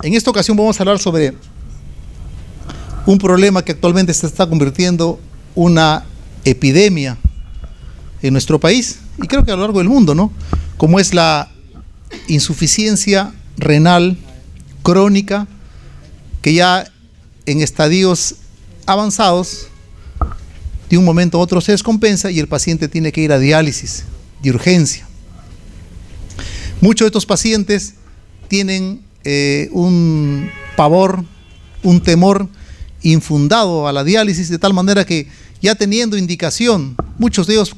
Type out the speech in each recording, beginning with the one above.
En esta ocasión vamos a hablar sobre un problema que actualmente se está convirtiendo en una epidemia en nuestro país y creo que a lo largo del mundo, ¿no? Como es la insuficiencia renal crónica, que ya en estadios avanzados de un momento a otro se descompensa y el paciente tiene que ir a diálisis de urgencia. Muchos de estos pacientes tienen un pavor, un temor infundado a la diálisis, de tal manera que ya teniendo indicación, muchos de ellos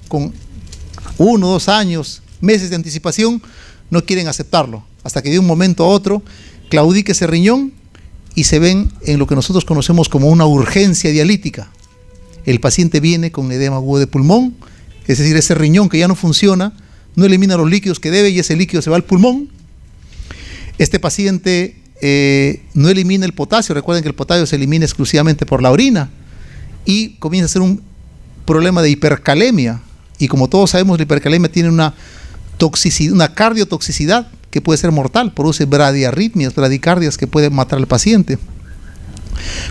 con 1 o 2 años, meses de anticipación, no quieren aceptarlo, hasta que de un momento a otro claudique ese riñón y se ven en lo que nosotros conocemos como una urgencia dialítica. El paciente viene con edema agudo de pulmón, es decir, ese riñón que ya no funciona, no elimina los líquidos que debe y ese líquido se va al pulmón. Este paciente no elimina el potasio, recuerden que el potasio se elimina exclusivamente por la orina y comienza a ser un problema de hipercalemia, y como todos sabemos, la hipercalemia tiene una toxicidad, una cardiotoxicidad que puede ser mortal, produce bradiarritmias, bradicardias que pueden matar al paciente.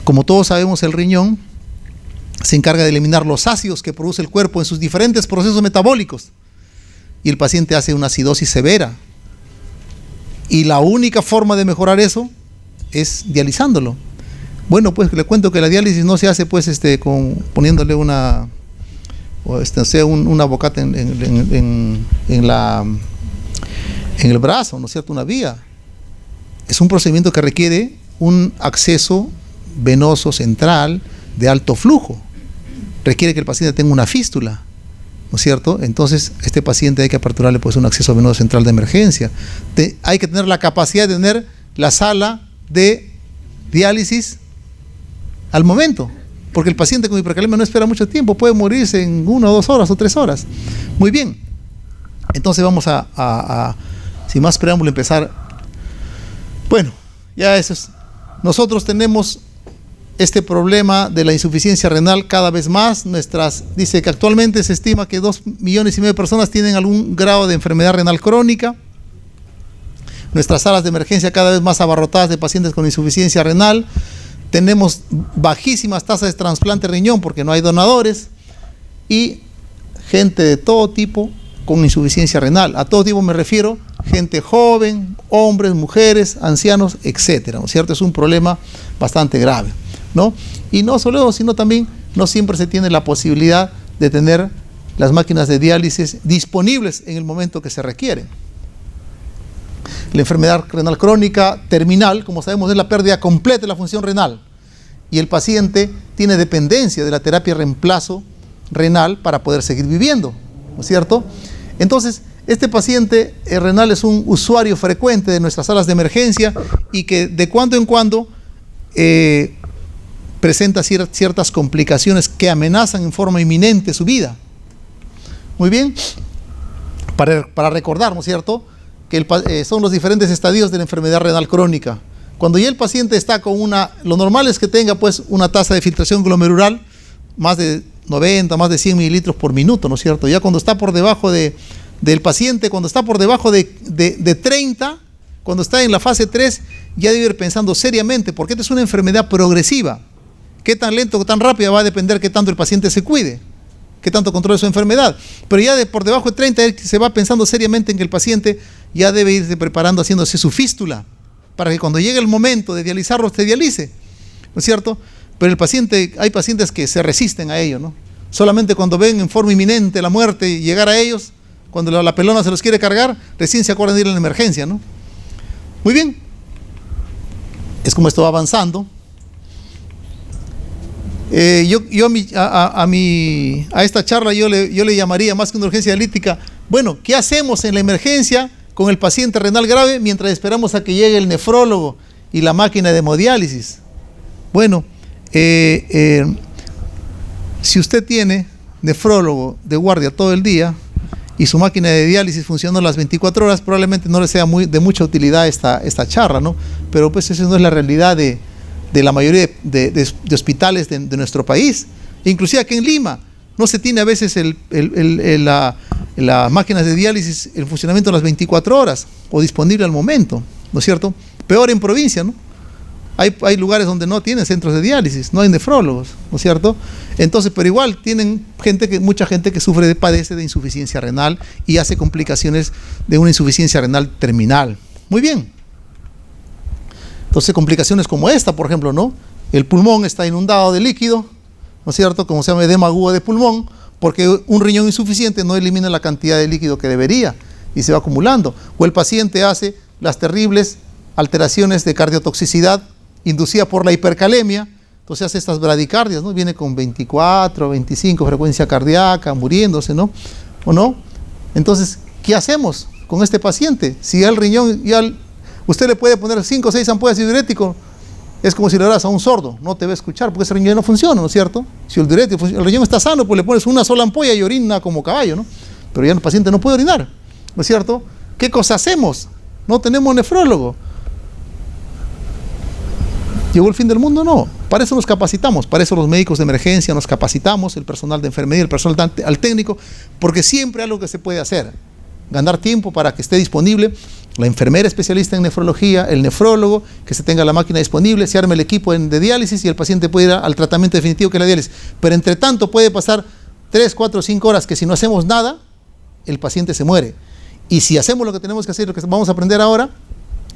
Como todos sabemos, el riñón se encarga de eliminar los ácidos que produce el cuerpo en sus diferentes procesos metabólicos y el paciente hace una acidosis severa. Y la única forma de mejorar eso es dializándolo. Bueno, pues le cuento que la diálisis no se hace pues poniéndole una bocata en el brazo, ¿no es cierto? Una vía. Es un procedimiento que requiere un acceso venoso central de alto flujo. Requiere que el paciente tenga una fístula, ¿no es cierto? Entonces, a este paciente hay que aperturarle pues un acceso venoso central de emergencia. Hay que tener la capacidad de tener la sala de diálisis al momento, porque el paciente con hipercalemia no espera mucho tiempo, puede morirse en 1 o 2 horas o 3 horas. Muy bien, entonces vamos a sin más preámbulo, empezar. Bueno, ya eso es. Nosotros tenemos este problema de la insuficiencia renal cada vez más. Dice que actualmente se estima que 2,5 millones de personas tienen algún grado de enfermedad renal crónica. Nuestras salas de emergencia cada vez más abarrotadas de pacientes con insuficiencia renal. Tenemos bajísimas tasas de trasplante de riñón porque no hay donadores y gente de todo tipo con insuficiencia renal. A todo tipo me refiero, gente joven, hombres, mujeres, ancianos, etcétera, ¿no es cierto? Es un problema bastante grave, ¿no? Y no solo eso, sino también no siempre se tiene la posibilidad de tener las máquinas de diálisis disponibles en el momento que se requieren. La enfermedad renal crónica terminal, como sabemos, es la pérdida completa de la función renal y el paciente tiene dependencia de la terapia de reemplazo renal para poder seguir viviendo, ¿no es cierto? Entonces, este paciente renal es un usuario frecuente de nuestras salas de emergencia y que de cuando en cuando presenta ciertas complicaciones que amenazan en forma inminente su vida. Muy bien, para recordar, ¿no es cierto?, que son los diferentes estadios de la enfermedad renal crónica. Cuando ya el paciente está con lo normal es que tenga pues una tasa de filtración glomerular más de 90, más de 100 mililitros por minuto, ¿no es cierto? Ya cuando está por debajo del paciente, cuando está por debajo de 30, cuando está en la fase 3, ya debe ir pensando seriamente, porque esta es una enfermedad progresiva. Qué tan lento o tan rápido va a depender qué tanto el paciente se cuide, qué tanto controle su enfermedad. Pero ya por debajo de 30 se va pensando seriamente en que el paciente ya debe irse preparando, haciéndose su fístula, para que cuando llegue el momento de dializarlo, se dialice, ¿no es cierto? Pero hay pacientes que se resisten a ello, ¿no? Solamente cuando ven en forma inminente la muerte y llegar a ellos, cuando la pelona se los quiere cargar, recién se acuerdan de ir a la emergencia, ¿no? Muy bien. Es como esto va avanzando. A esta charla yo le llamaría, más que una urgencia dialítica, bueno, ¿qué hacemos en la emergencia con el paciente renal grave mientras esperamos a que llegue el nefrólogo y la máquina de hemodiálisis? Bueno, si usted tiene nefrólogo de guardia todo el día y su máquina de diálisis funcionando las 24 horas, probablemente no le sea de mucha utilidad esta charla, ¿no? Pero pues esa no es la realidad de la mayoría de hospitales de nuestro país. Inclusive aquí en Lima no se tiene a veces las máquinas de diálisis en funcionamiento las 24 horas o disponible al momento, ¿no es cierto? peor en provincia, ¿no? Hay lugares donde no tienen centros de diálisis, no hay nefrólogos, ¿no es cierto? Entonces, pero igual tienen mucha gente que padece de insuficiencia renal y hace complicaciones de una insuficiencia renal terminal. Muy bien. Entonces, complicaciones como esta, por ejemplo, ¿no? El pulmón está inundado de líquido, ¿no es cierto? Como se llama edema agudo de pulmón, porque un riñón insuficiente no elimina la cantidad de líquido que debería y se va acumulando. O el paciente hace las terribles alteraciones de cardiotoxicidad inducida por la hipercalemia, entonces hace estas bradicardias, ¿no? Viene con 24, 25 frecuencia cardíaca, muriéndose, ¿no? ¿O no? Entonces, ¿qué hacemos con este paciente? Si el riñón, usted le puede poner 5 o 6 ampollas de diurético, es como si le das a un sordo, no te va a escuchar, porque ese riñón ya no funciona, ¿no es cierto? Si el riñón está sano, pues le pones una sola ampolla y orina como caballo, ¿no? Pero ya el paciente no puede orinar, ¿no es cierto? ¿Qué cosa hacemos? No tenemos nefrólogo. ¿Llegó el fin del mundo? No. Para eso nos capacitamos, para eso los médicos de emergencia nos capacitamos, el personal de enfermería, el personal al técnico, porque siempre hay algo que se puede hacer. Ganar tiempo para que esté disponible la enfermera especialista en nefrología, el nefrólogo, que se tenga la máquina disponible, se arme el equipo de diálisis y el paciente puede ir al tratamiento definitivo que es la diálisis. Pero entre tanto puede pasar 3, 4, 5 horas que si no hacemos nada, el paciente se muere. Y si hacemos lo que tenemos que hacer, lo que vamos a aprender ahora,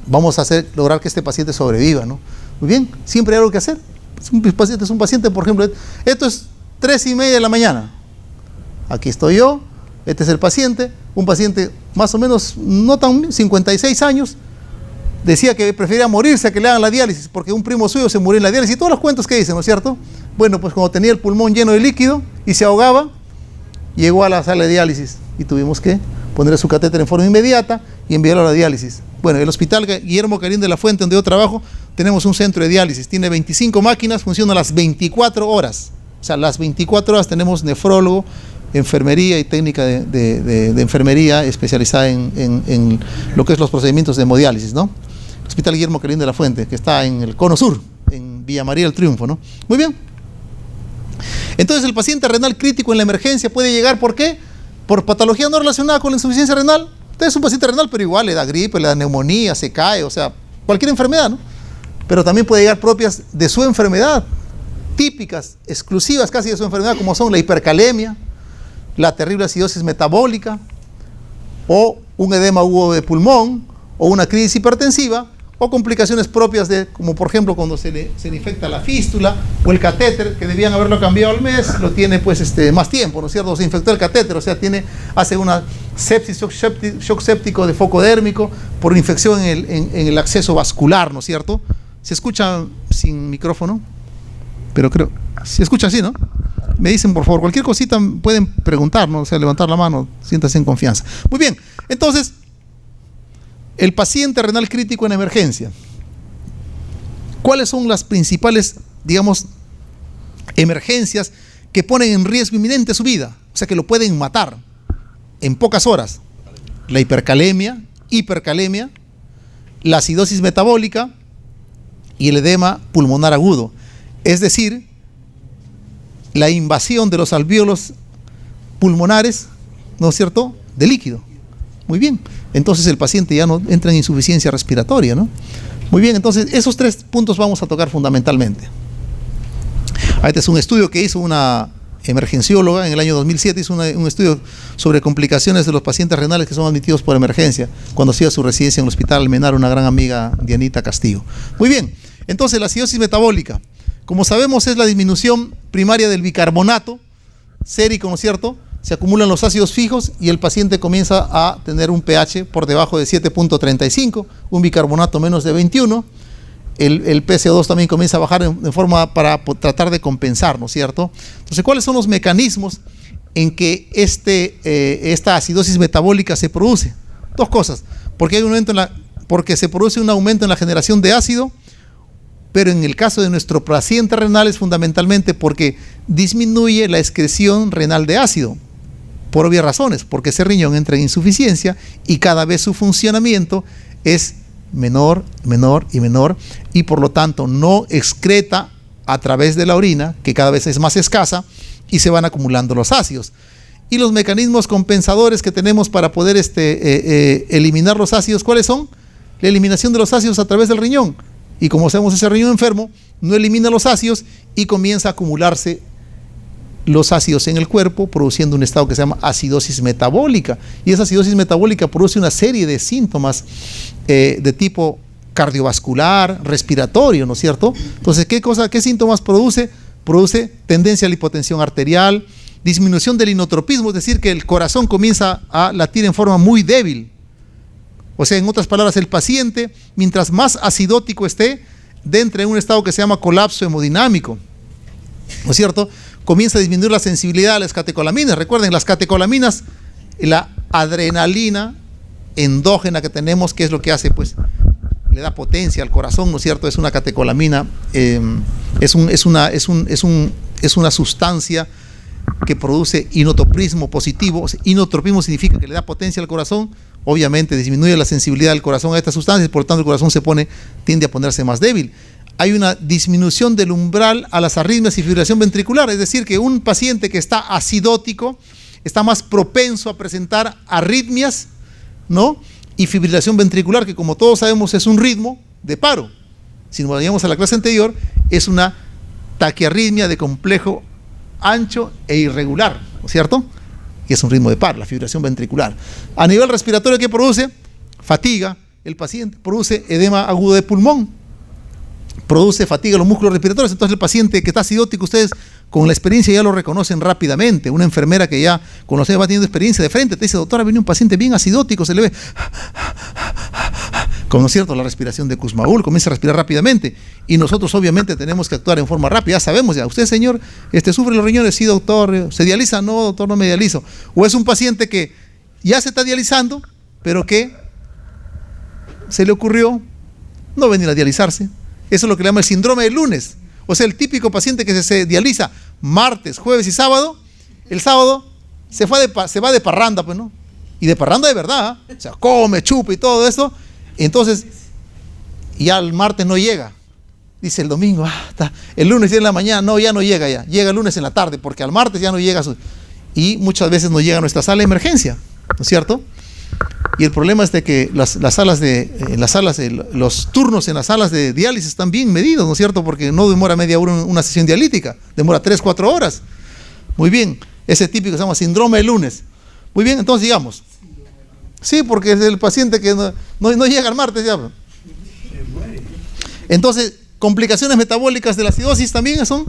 vamos a lograr que este paciente sobreviva, ¿no? Muy bien, siempre hay algo que hacer. Es un paciente, por ejemplo, esto es 3:30 de la mañana. Aquí estoy yo, este es el paciente, un paciente más o menos, no tan 56 años, decía que prefería morirse a que le hagan la diálisis, porque un primo suyo se murió en la diálisis, y todos los cuentos que dicen, ¿no es cierto? Bueno, pues cuando tenía el pulmón lleno de líquido y se ahogaba, llegó a la sala de diálisis y tuvimos que ponerle su catéter en forma inmediata y enviarlo a la diálisis. Bueno, el hospital Guillermo Carín de la Fuente, donde yo trabajo, tenemos un centro de diálisis, tiene 25 máquinas, funciona las 24 horas. O sea, las 24 horas tenemos nefrólogo, enfermería y técnica de enfermería especializada en lo que es los procedimientos de hemodiálisis, ¿no? El Hospital Guillermo Carín de la Fuente, que está en el Cono Sur, en Villa María del Triunfo, ¿no? Muy bien. Entonces, el paciente renal crítico en la emergencia puede llegar, ¿por qué? Por patología no relacionada con la insuficiencia renal. Usted es un paciente renal, pero igual le da gripe, le da neumonía, se cae, o sea, cualquier enfermedad, ¿no? Pero también puede llegar propias de su enfermedad, típicas, exclusivas casi de su enfermedad, como son la hipercalemia, la terrible acidosis metabólica, o un edema agudo de pulmón, o una crisis hipertensiva, o complicaciones propias de, como por ejemplo cuando se le infecta la fístula, o el catéter, que debían haberlo cambiado al mes, lo tiene pues más tiempo, ¿no es cierto? Se infectó el catéter, o sea, hace una sepsis, shock séptico de foco dérmico, por infección en el acceso vascular, ¿no es cierto? ¿Se escucha sin micrófono? Pero creo, se escucha así, ¿no? Me dicen, por favor, cualquier cosita pueden preguntar, ¿no? O sea, levantar la mano, siéntase en confianza. Muy bien, entonces, el paciente renal crítico en emergencia. ¿Cuáles son las principales, digamos, emergencias que ponen en riesgo inminente su vida? O sea, que lo pueden matar en pocas horas. La hipercalemia, la acidosis metabólica y el edema pulmonar agudo. Es decir, la invasión de los alvéolos pulmonares, ¿no es cierto?, de líquido. Muy bien, entonces el paciente ya no entra en insuficiencia respiratoria, ¿no? Muy bien, entonces esos 3 puntos vamos a tocar fundamentalmente. Este es un estudio que hizo una emergencióloga en el año 2007, hizo un estudio sobre complicaciones de los pacientes renales que son admitidos por emergencia cuando hacía su residencia en el Hospital Almenar, una gran amiga, Dianita Castillo. Muy bien, entonces la acidosis metabólica, como sabemos, es la disminución primaria del bicarbonato sérico, ¿no es cierto? Se acumulan los ácidos fijos y el paciente comienza a tener un pH por debajo de 7.35, un bicarbonato menos de 21, el PCO2 también comienza a bajar en forma para tratar de compensar, ¿no es cierto? Entonces, ¿cuáles son los mecanismos en que esta acidosis metabólica se produce? 2 cosas, porque se produce un aumento en la generación de ácido, pero en el caso de nuestro paciente renal es fundamentalmente porque disminuye la excreción renal de ácido, por obvias razones, porque ese riñón entra en insuficiencia y cada vez su funcionamiento es menor y por lo tanto no excreta a través de la orina, que cada vez es más escasa, y se van acumulando los ácidos. Y los mecanismos compensadores que tenemos para poder eliminar los ácidos, ¿cuáles son? La eliminación de los ácidos a través del riñón. Y como sabemos, ese riñón enfermo no elimina los ácidos y comienza a acumularse los ácidos en el cuerpo, produciendo un estado que se llama acidosis metabólica. Y esa acidosis metabólica produce una serie de síntomas de tipo cardiovascular, respiratorio, ¿no es cierto? Entonces, ¿qué síntomas produce? Produce tendencia a la hipotensión arterial, disminución del inotropismo, es decir, que el corazón comienza a latir en forma muy débil. O sea, en otras palabras, el paciente, mientras más acidótico esté, entra en un estado que se llama colapso hemodinámico, ¿no es cierto? Comienza a disminuir la sensibilidad a las catecolaminas. Recuerden, las catecolaminas, la adrenalina endógena que tenemos, ¿qué es lo que hace? Pues le da potencia al corazón, ¿no es cierto? Es una catecolamina, es una sustancia que produce inotropismo positivo. Inotropismo significa que le da potencia al corazón. Obviamente disminuye la sensibilidad del corazón a estas sustancias, por lo tanto el corazón tiende a ponerse más débil. Hay una disminución del umbral a las arritmias y fibrilación ventricular, es decir, que un paciente que está acidótico está más propenso a presentar arritmias, ¿no? Y fibrilación ventricular, que como todos sabemos es un ritmo de paro. Si nos vayamos a la clase anterior, es una taquiarritmia de complejo ancho e irregular, ¿no es cierto? Y es un ritmo de paro, la fibrilación ventricular. A nivel respiratorio, ¿qué produce? Fatiga. El paciente produce edema agudo de pulmón, produce fatiga en los músculos respiratorios. Entonces el paciente que está acidótico, ustedes con la experiencia ya lo reconocen rápidamente. Una enfermera que ya con los años va teniendo experiencia de frente te dice: doctora, viene un paciente bien acidótico, se le ve, como no es cierto, la respiración de Kussmaul, comienza a respirar rápidamente. Y nosotros obviamente tenemos que actuar en forma rápida. Ya sabemos, ya, usted, señor, sufre los riñones, sí, doctor. ¿Se dializa? No, doctor, no me dializo. O es un paciente que ya se está dializando, pero que se le ocurrió no venir a dializarse. Eso es lo que le llama el síndrome del lunes. O sea, el típico paciente que se dializa martes, jueves y sábado, el sábado se va de parranda, pues, ¿no? Y de parranda de verdad, ¿eh? O sea, come, chupa y todo eso. Entonces, ya el martes no llega. Dice el domingo, el lunes en la mañana, no, ya no llega ya. Llega el lunes en la tarde, porque al martes ya no llega. Y muchas veces no llega a nuestra sala de emergencia, ¿no es cierto? Y el problema es de que los turnos en las salas de diálisis están bien medidos, ¿no es cierto? Porque no demora media hora una sesión dialítica, demora 3-4 horas. Muy bien, ese típico se llama síndrome del lunes. Muy bien, entonces digamos. Sí, porque es el paciente que no llega al martes ya. Entonces, complicaciones metabólicas de la acidosis también son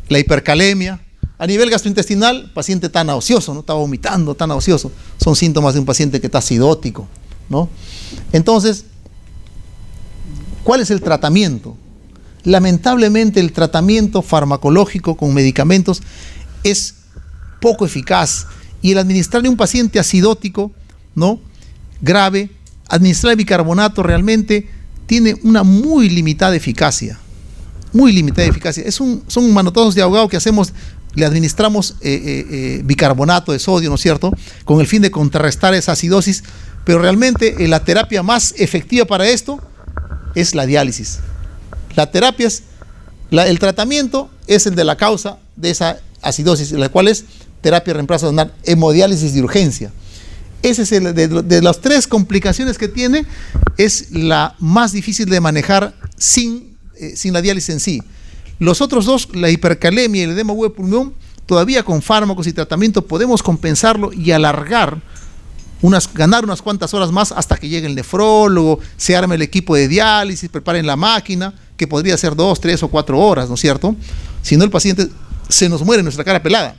la hipercalemia. A nivel gastrointestinal, paciente está nauseoso, ¿no? Está vomitando, está nauseoso. Son síntomas de un paciente que está acidótico, ¿no? Entonces, ¿cuál es el tratamiento? Lamentablemente, el tratamiento farmacológico con medicamentos es poco eficaz. Y el administrarle a un paciente acidótico, ¿no?, grave, administrar el bicarbonato realmente tiene una muy limitada eficacia. Muy limitada eficacia. Son manotazos de ahogado que hacemos. Le administramos bicarbonato de sodio, ¿no es cierto?, con el fin de contrarrestar esa acidosis, pero realmente la terapia más efectiva para esto es la diálisis. El tratamiento es el de la causa de esa acidosis, la cual es terapia reemplazo de hemodiálisis de urgencia. Ese es de las 3 complicaciones que tiene, es la más difícil de manejar sin la diálisis en sí. Los otros 2, la hipercalemia y el edema agudo de pulmón, todavía con fármacos y tratamiento podemos compensarlo y alargar, ganar unas cuantas horas más hasta que llegue el nefrólogo, se arme el equipo de diálisis, preparen la máquina, que podría ser 2, 3 o 4 horas, ¿no es cierto? Si no, el paciente se nos muere en nuestra cara pelada.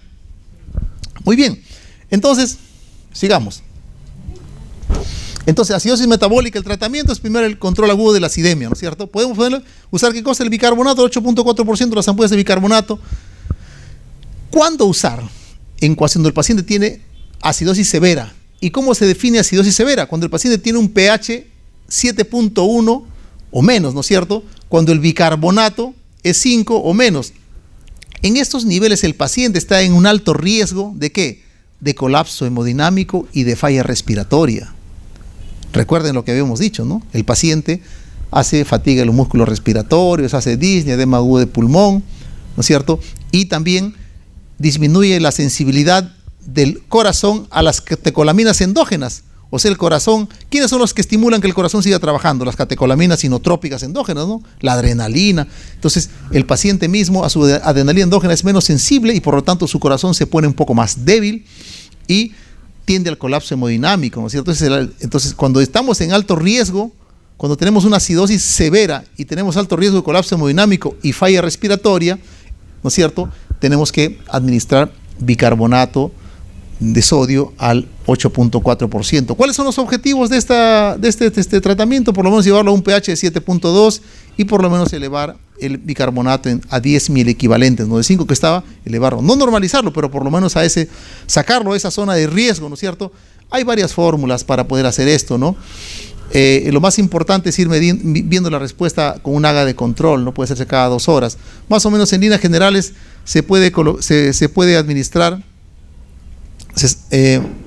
Muy bien, entonces, sigamos. Entonces, acidosis metabólica, el tratamiento es primero el control agudo de la acidemia, ¿no es cierto? Podemos usar, ¿qué cosa? El bicarbonato, 8.4% de las ampollas de bicarbonato. ¿Cuándo usar? Cuando el paciente tiene acidosis severa. ¿Y cómo se define acidosis severa? Cuando el paciente tiene un pH 7.1 o menos, ¿no es cierto? Cuando el bicarbonato es 5 o menos. En estos niveles el paciente está en un alto riesgo ¿de qué? De colapso hemodinámico y de falla respiratoria. Recuerden lo que habíamos dicho, ¿no? El paciente hace fatiga en los músculos respiratorios, hace disnea, edema agudo de pulmón, ¿no es cierto? Y también disminuye la sensibilidad del corazón a las catecolaminas endógenas. O sea, el corazón, ¿quiénes son los que estimulan que el corazón siga trabajando? Las catecolaminas inotrópicas endógenas, ¿no? La adrenalina. Entonces, el paciente mismo a su adrenalina endógena es menos sensible y por lo tanto su corazón se pone un poco más débil y tiende al colapso hemodinámico, ¿no es cierto? Entonces, cuando estamos en alto riesgo, cuando tenemos una acidosis severa y tenemos alto riesgo de colapso hemodinámico y falla respiratoria, ¿no es cierto?, tenemos que administrar bicarbonato de sodio al 8.4%. ¿Cuáles son los objetivos de este tratamiento? Por lo menos llevarlo a un pH de 7.2 y por lo menos elevar el bicarbonato a 10 miliequivalentes, ¿no? De 5 que estaba, elevarlo. No normalizarlo, pero por lo menos sacarlo a esa zona de riesgo, ¿no es cierto? Hay varias fórmulas para poder hacer esto, ¿no? Lo más importante es ir viendo la respuesta con un haga de control, no puede hacerse cada 2 horas. Más o menos en líneas generales se puede administrar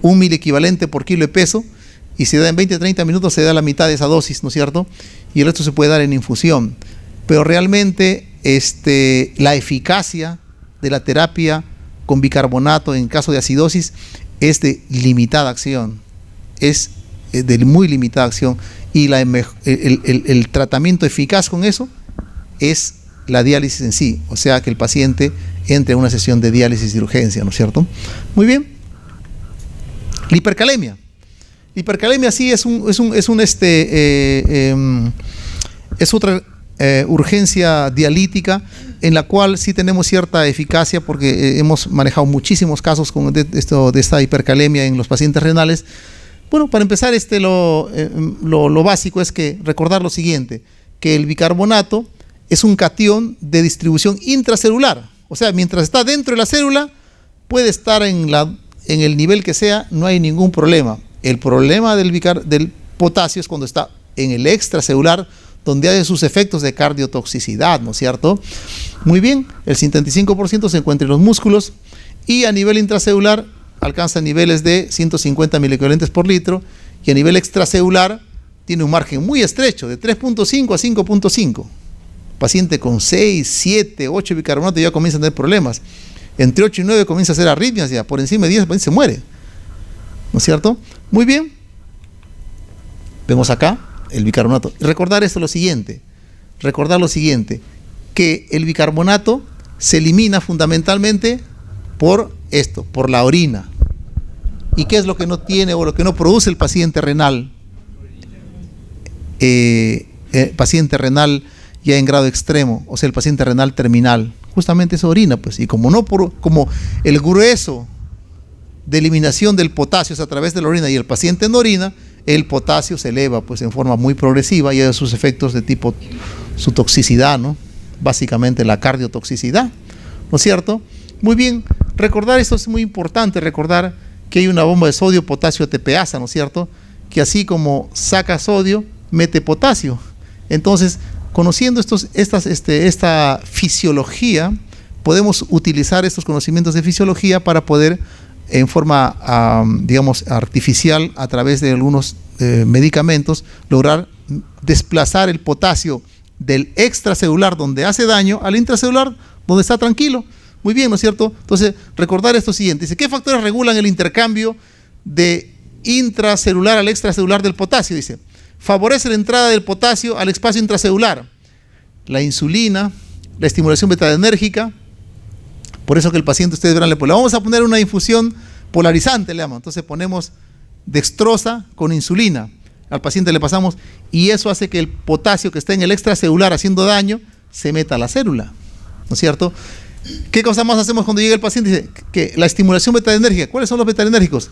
1 miliequivalente por kilo de peso y se da en 20-30 minutos, se da la mitad de esa dosis, ¿no es cierto? Y el resto se puede dar en infusión. Pero realmente la eficacia de la terapia con bicarbonato en caso de acidosis es de limitada acción, es de muy limitada acción, y el tratamiento eficaz con eso es la diálisis en sí, o sea que el paciente entre en una sesión de diálisis de urgencia, ¿no es cierto? Muy bien. La hipercalemia. La hipercalemia sí es otra urgencia dialítica en la cual sí tenemos cierta eficacia porque hemos manejado muchísimos casos de esta hipercalemia en los pacientes renales. Bueno, para empezar, lo básico es que recordar lo siguiente, que el bicarbonato es un catión de distribución intracelular, o sea, mientras está dentro de la célula, puede estar en el nivel que sea, no hay ningún problema. El problema del potasio es cuando está en el extracelular, donde hay sus efectos de cardiotoxicidad, ¿no es cierto? Muy bien, el 75% se encuentra en los músculos y a nivel intracelular alcanza niveles de 150 miliequivalentes por litro y a nivel extracelular tiene un margen muy estrecho, de 3.5 a 5.5. Paciente con 6, 7, 8 bicarbonato ya comienza a tener problemas. Entre 8 y 9 comienza a hacer arritmias ya, por encima de 10 el paciente se muere, ¿no es cierto? Muy bien, vemos acá el bicarbonato. Recordar lo siguiente, que el bicarbonato se elimina fundamentalmente por la orina. ¿Y qué es lo que no tiene o lo que no produce el paciente renal? Paciente renal ya en grado extremo, o sea, el paciente renal terminal, justamente es orina, pues, y como el grueso de eliminación del potasio es a través de la orina y el paciente no orina, el potasio se eleva pues en forma muy progresiva y hay sus efectos de tipo su toxicidad, ¿no? Básicamente la cardiotoxicidad, ¿no es cierto? Muy bien, recordar esto es muy importante, recordar que hay una bomba de sodio, potasio, ATPasa, ¿no es cierto? Que así como saca sodio, mete potasio. Entonces, conociendo esta fisiología, podemos utilizar estos conocimientos de fisiología para poder, en forma, artificial, a través de algunos medicamentos, lograr desplazar el potasio del extracelular, donde hace daño, al intracelular, donde está tranquilo. Muy bien, ¿no es cierto? Entonces, recordar esto siguiente. Dice, ¿qué factores regulan el intercambio de intracelular al extracelular del potasio? Dice, favorece la entrada del potasio al espacio intracelular. La insulina, la estimulación beta-adrenérgica. Por eso que el paciente, ustedes verán, le vamos a poner una infusión polarizante, le llaman. Entonces ponemos dextrosa con insulina. Al paciente le pasamos y eso hace que el potasio que está en el extracelular haciendo daño se meta a la célula, ¿no es cierto? ¿Qué cosa más hacemos cuando llega el paciente? Dice que la estimulación beta-adrenérgica. ¿Cuáles son los beta-adrenérgicos?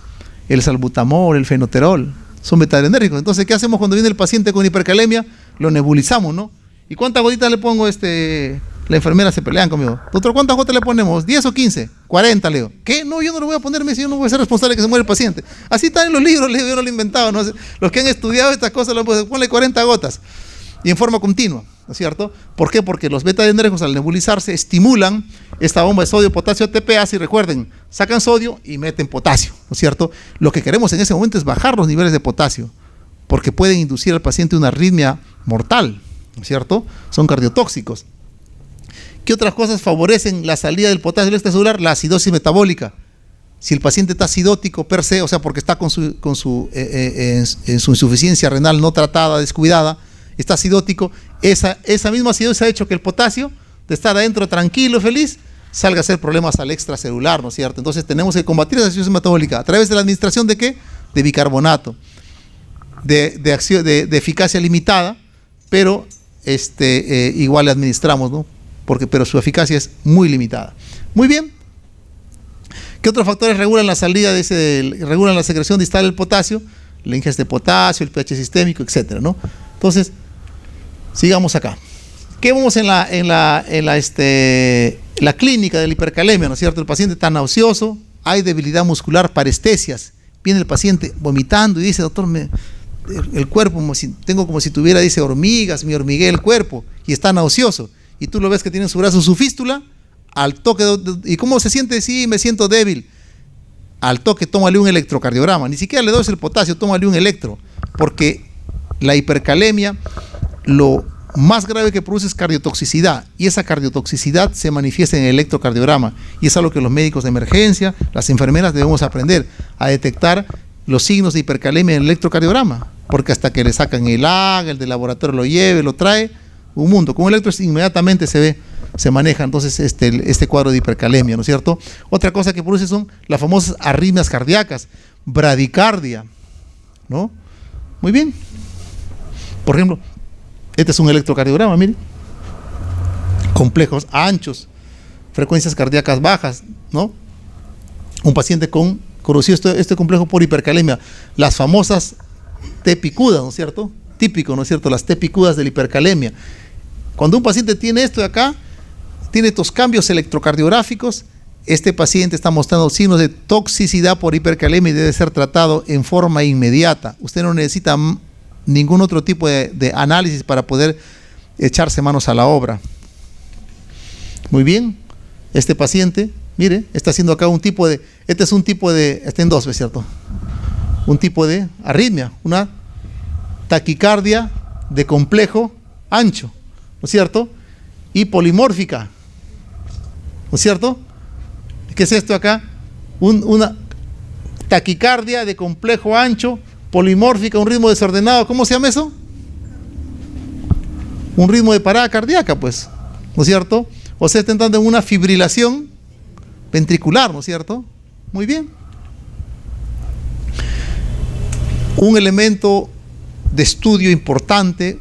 El salbutamol, el fenoterol, son beta-adrenérgicos. Entonces, ¿qué hacemos cuando viene el paciente con hipercalemia? Lo nebulizamos, ¿no? ¿Y cuántas gotitas le pongo? La enfermera se pelean conmigo. Doctor, ¿cuántas gotas le ponemos? ¿10 o 15? 40, le digo. ¿Qué? No, yo no lo voy a poner, si yo no voy a ser responsable de que se muera el paciente. Así están en los libros, le digo, yo no lo he inventado, ¿no? Los que han estudiado estas cosas, ponle 40 gotas. Y en forma continua, ¿no es cierto? ¿Por qué? Porque los beta-adrenérgicos al nebulizarse estimulan esta bomba de sodio, potasio, ATPasa, y recuerden, sacan sodio y meten potasio, ¿no es cierto? Lo que queremos en ese momento es bajar los niveles de potasio, porque pueden inducir al paciente una arritmia mortal, ¿no es cierto? Son cardiotóxicos. ¿Qué otras cosas favorecen la salida del potasio del extracelular? La acidosis metabólica. si el paciente está acidótico per se, o sea, porque está en su insuficiencia renal no tratada, descuidada, está acidótico, esa misma acidosis ha hecho que el potasio, de estar adentro tranquilo, feliz, salga a hacer problemas al extracelular, ¿no es cierto? Entonces tenemos que combatir esa acidosis metabólica a través de la administración de ¿qué? De bicarbonato, de eficacia limitada, pero igual le administramos, ¿no? Pero su eficacia es muy limitada. Muy bien. ¿Qué otros factores regulan la salida regulan la secreción distal del potasio? La ingesta de potasio, el pH sistémico, etcétera, ¿no? Entonces, sigamos acá. ¿Qué vemos en la clínica de la hipercalemia, ¿no es cierto? El paciente está nauseoso, hay debilidad muscular, parestesias. Viene el paciente vomitando y dice, doctor, el cuerpo, tengo como si tuviera, dice, hormigas, me hormigué el cuerpo, y está nauseoso. Y tú lo ves que tiene en su brazo su fístula, al toque, ¿y cómo se siente? Sí, me siento débil. Al toque, tómale un electrocardiograma. Ni siquiera le doy el potasio, tómale un electro. Porque la hipercalemia, lo más grave que produce es cardiotoxicidad. Y esa cardiotoxicidad se manifiesta en el electrocardiograma. Y es algo que los médicos de emergencia, las enfermeras debemos aprender a detectar los signos de hipercalemia en el electrocardiograma. Porque hasta que le sacan el AG, el de laboratorio lo lleve, lo trae, un mundo. Con un electro inmediatamente se maneja entonces este cuadro de hipercalemia, ¿no es cierto? Otra cosa que produce son las famosas arritmias cardíacas, bradicardia, ¿no? Muy bien. Por ejemplo, este es un electrocardiograma, miren. Complejos anchos, frecuencias cardíacas bajas, ¿no? Un paciente conocido este complejo por hipercalemia, las famosas T picudas, ¿no es cierto? Típico, ¿no es cierto? Las T picudas de la hipercalemia. Cuando un paciente tiene esto de acá, tiene estos cambios electrocardiográficos, este paciente está mostrando signos de toxicidad por hipercalemia y debe ser tratado en forma inmediata. Usted no necesita ningún otro tipo de análisis para poder echarse manos a la obra. Muy bien, este paciente, mire, está haciendo acá está en dos, ¿es cierto? Un tipo de arritmia, una taquicardia de complejo ancho, ¿no es cierto? Y polimórfica, ¿no es cierto? ¿Qué es esto acá? Una taquicardia de complejo ancho, polimórfica, un ritmo desordenado. ¿Cómo se llama eso? Un ritmo de parada cardíaca, pues, ¿no es cierto? O sea, está entrando en una fibrilación ventricular, ¿no es cierto? Muy bien. Un elemento de estudio importante,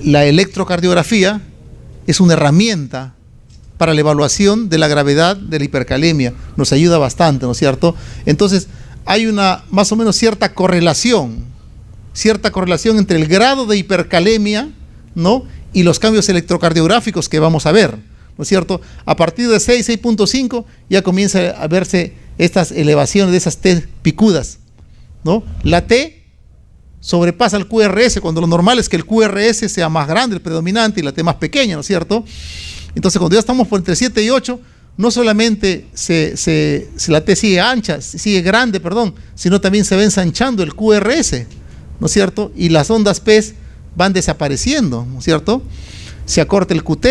la electrocardiografía es una herramienta para la evaluación de la gravedad de la hipercalemia, nos ayuda bastante, ¿no es cierto? Entonces, hay una más o menos cierta correlación entre el grado de hipercalemia, ¿no? Y los cambios electrocardiográficos que vamos a ver, ¿no es cierto? A partir de 6.5 ya comienza a verse estas elevaciones de esas T picudas, ¿no? La T sobrepasa el QRS, cuando lo normal es que el QRS sea más grande, el predominante, y la T más pequeña, ¿no es cierto? Entonces, cuando ya estamos por entre 7 y 8, no solamente la T sigue grande, sino también se va ensanchando el QRS, ¿no es cierto? Y las ondas P van desapareciendo, ¿no es cierto? Se acorta el QT,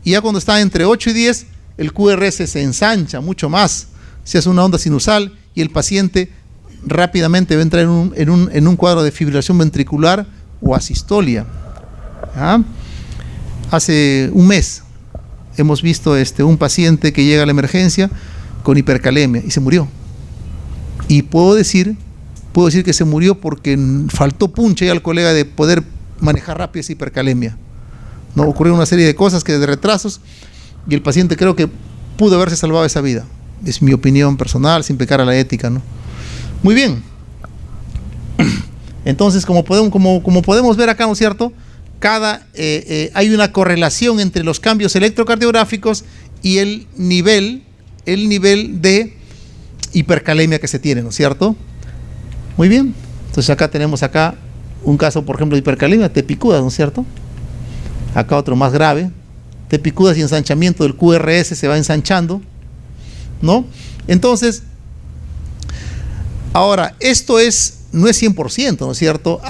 y ya cuando está entre 8 y 10, el QRS se ensancha mucho más, se hace una onda sinusal, y el paciente rápidamente va a entrar en un cuadro de fibrilación ventricular o asistolia. ¿Ah? Hace un mes hemos visto un paciente que llega a la emergencia con hipercalemia y se murió. Y puedo decir que se murió porque faltó punche ahí al colega de poder manejar rápido esa hipercalemia. ¿No? Ocurrió una serie de cosas de retrasos, y el paciente creo que pudo haberse salvado esa vida. Es mi opinión personal, sin pecar a la ética, ¿no? Muy bien. Entonces, como podemos ver acá, ¿no es cierto? Hay una correlación entre los cambios electrocardiográficos y el nivel de hipercalemia que se tiene, ¿no es cierto? Muy bien. Entonces acá tenemos un caso, por ejemplo, de hipercalemia, T picudas, ¿no es cierto? Acá otro más grave, T picudas y ensanchamiento del QRS, se va ensanchando, ¿no? Entonces, ahora, esto no es 100%, ¿no es cierto?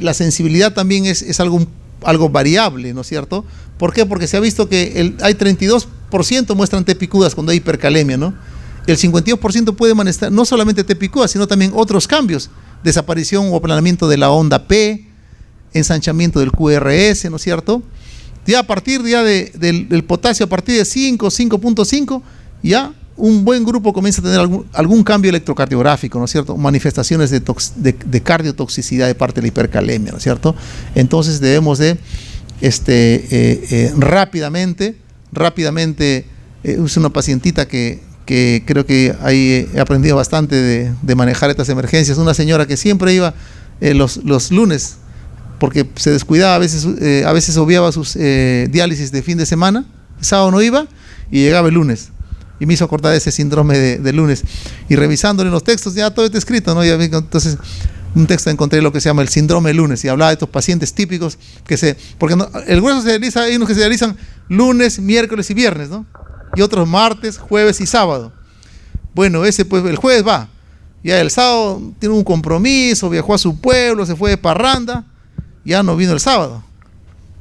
La sensibilidad también es algo variable, ¿no es cierto? ¿Por qué? Porque se ha visto que hay 32% 52% muestran tepicudas cuando hay hipercalemia, ¿no? El 52% puede manifestar no solamente tepicudas, sino también otros cambios, desaparición o aplanamiento de la onda P, ensanchamiento del QRS, ¿no es cierto? Ya a partir del potasio, a partir de 5, 5.5, ya un buen grupo comienza a tener algún cambio electrocardiográfico, ¿no es cierto? Manifestaciones de cardiotoxicidad de parte de la hipercalemia, ¿no es cierto? Entonces debemos de rápidamente, es una pacientita que creo que ahí he aprendido bastante de manejar estas emergencias. Una señora que siempre iba los lunes, porque se descuidaba, a veces obviaba sus diálisis de fin de semana, el sábado no iba y llegaba el lunes. Y me hizo acordar ese síndrome de lunes. Y revisándole los textos, ya todo está escrito, ¿no? Entonces, un texto encontré lo que se llama el síndrome de lunes y hablaba de estos pacientes típicos porque el grueso se realiza, hay unos que se realizan lunes, miércoles y viernes, ¿no? Y otros martes, jueves y sábado. Bueno, ese pues el jueves va, ya el sábado tiene un compromiso, viajó a su pueblo, se fue de parranda, ya no vino el sábado,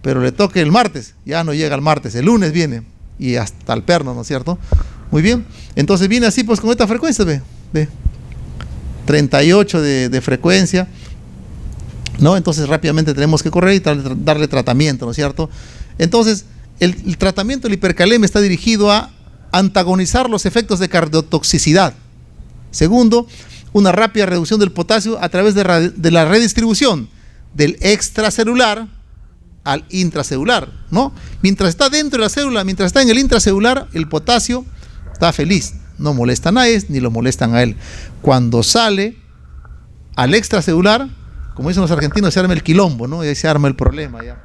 pero le toca el martes, ya no llega el martes, el lunes viene y hasta el perno, ¿no es cierto? Muy bien, entonces viene así pues con esta frecuencia, ve 38 de frecuencia, ¿no? Entonces rápidamente tenemos que correr y darle tratamiento, ¿no es cierto? Entonces el tratamiento de la hipercalemia está dirigido a antagonizar los efectos de cardiotoxicidad. Segundo, una rápida reducción del potasio a través de la redistribución del extracelular al intracelular, ¿no? Mientras está dentro de la célula, mientras está en el intracelular, el potasio está feliz, no molesta a nadie ni lo molestan a él. Cuando sale al extracelular, como dicen los argentinos, se arma el quilombo, ¿no? Y ahí se arma el problema ya.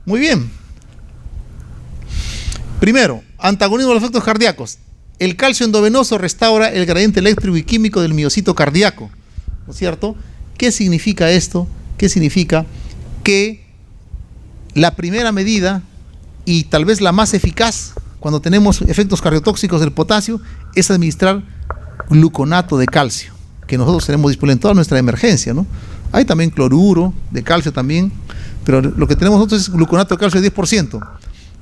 Muy bien. Primero, antagonismo de los efectos cardíacos. El calcio endovenoso restaura el gradiente eléctrico y químico del miocito cardíaco, ¿no es cierto? ¿Qué significa esto? ¿Qué significa? Que la primera medida y tal vez la más eficaz cuando tenemos efectos cardiotóxicos del potasio es administrar gluconato de calcio, que nosotros tenemos disponible en toda nuestra emergencia, ¿no? Hay también cloruro de calcio también, pero lo que tenemos nosotros es gluconato de calcio de 10%,